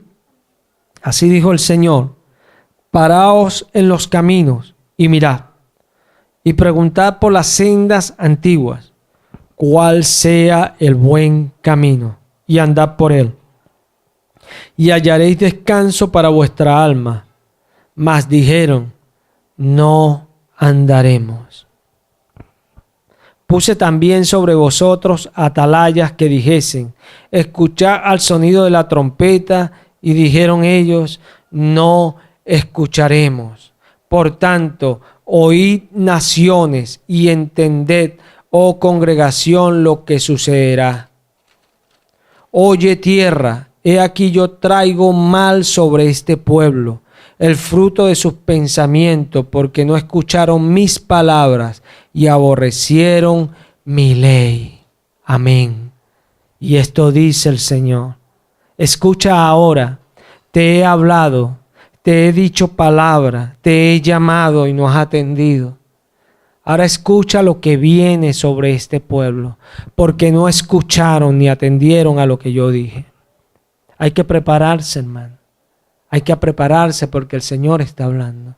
Así dijo el Señor: paraos en los caminos y mirad, y preguntad por las sendas antiguas, cuál sea el buen camino, y andad por él. Y hallaréis descanso para vuestra alma. Mas dijeron, no andaremos. Puse también sobre vosotros atalayas que dijesen, escuchad al sonido de la trompeta, y dijeron ellos, no escucharemos. Por tanto, oíd naciones y entended, oh congregación, lo que sucederá. Oye tierra, he aquí yo traigo mal sobre este pueblo, el fruto de sus pensamientos, porque no escucharon mis palabras y aborrecieron mi ley. Amén. Y esto dice el Señor: escucha ahora, te he hablado, te he dicho palabra, te he llamado y no has atendido. Ahora escucha lo que viene sobre este pueblo, porque no escucharon ni atendieron a lo que yo dije. Hay que prepararse, hermano. Hay que prepararse porque el Señor está hablando.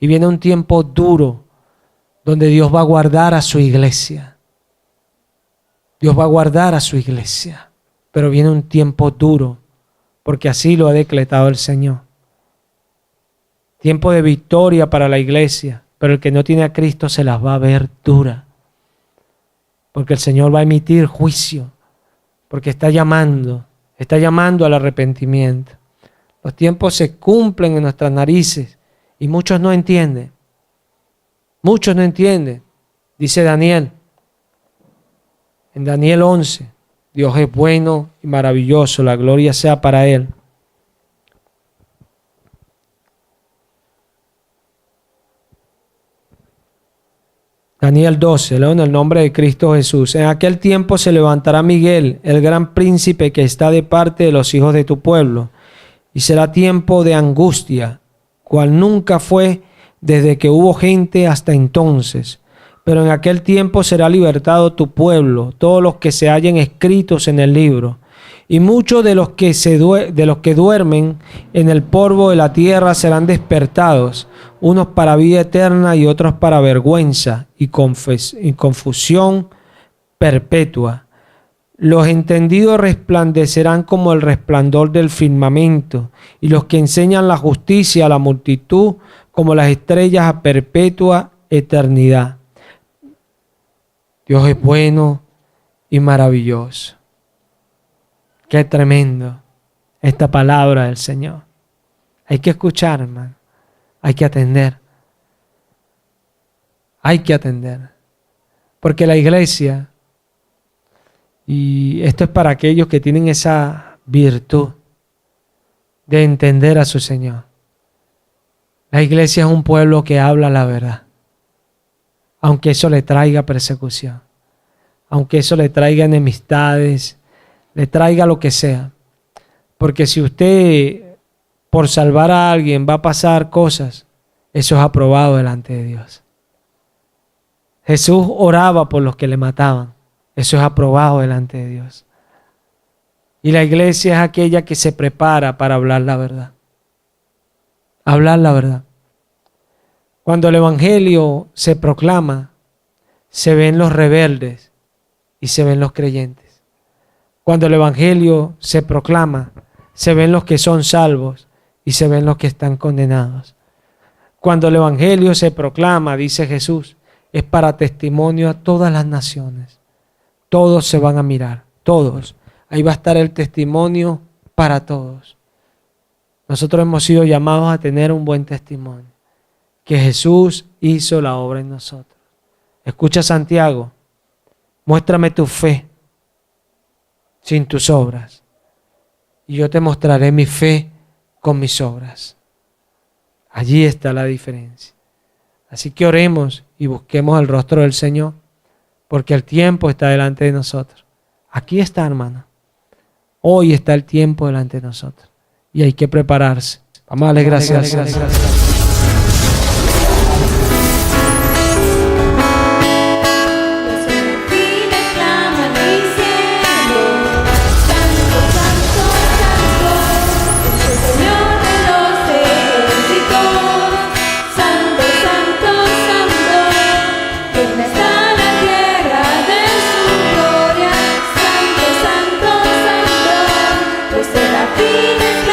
Y viene un tiempo duro, donde Dios va a guardar a su iglesia. Dios va a guardar a su iglesia. Pero viene un tiempo duro, porque así lo ha decretado el Señor. Tiempo de victoria para la iglesia, pero el que no tiene a Cristo se las va a ver dura. Porque el Señor va a emitir juicio, porque está llamando al arrepentimiento. Los tiempos se cumplen en nuestras narices y muchos no entienden. Muchos no entienden. Dice Daniel, en Daniel 11, Dios es bueno y maravilloso, la gloria sea para Él. Daniel 12, leo en el nombre de Cristo Jesús. En aquel tiempo se levantará Miguel, el gran príncipe que está de parte de los hijos de tu pueblo, y será tiempo de angustia, cual nunca fue desde que hubo gente hasta entonces. Pero en aquel tiempo será libertado tu pueblo, todos los que se hallen escritos en el libro. Y muchos de los que duermen en el polvo de la tierra serán despertados, unos para vida eterna y otros para vergüenza y confusión perpetua. Los entendidos resplandecerán como el resplandor del firmamento, y los que enseñan la justicia a la multitud como las estrellas a perpetua eternidad. Dios es bueno y maravilloso. Qué tremendo esta palabra del Señor. Hay que escuchar, hermano. Hay que atender. Hay que atender. Porque la iglesia, y esto es para aquellos que tienen esa virtud de entender a su Señor. La iglesia es un pueblo que habla la verdad. Aunque eso le traiga persecución. Aunque eso le traiga enemistades, le traiga lo que sea. Porque si usted por salvar a alguien va a pasar cosas, eso es aprobado delante de Dios. Jesús oraba por los que le mataban. Eso es aprobado delante de Dios. Y la iglesia es aquella que se prepara para hablar la verdad. Hablar la verdad. Cuando el evangelio se proclama, se ven los rebeldes y se ven los creyentes. Cuando el evangelio se proclama, se ven los que son salvos y se ven los que están condenados. Cuando el evangelio se proclama, dice Jesús, es para testimonio a todas las naciones. Todos se van a mirar, todos. Ahí va a estar el testimonio para todos. Nosotros hemos sido llamados a tener un buen testimonio, que Jesús hizo la obra en nosotros. Escucha Santiago, muéstrame tu fe sin tus obras, y yo te mostraré mi fe con mis obras. Allí está la diferencia. Así que oremos y busquemos el rostro del Señor, porque el tiempo está delante de nosotros. Aquí está, hermano. Hoy está el tiempo delante de nosotros. Y hay que prepararse. Vamos a darle gracias. Los serafines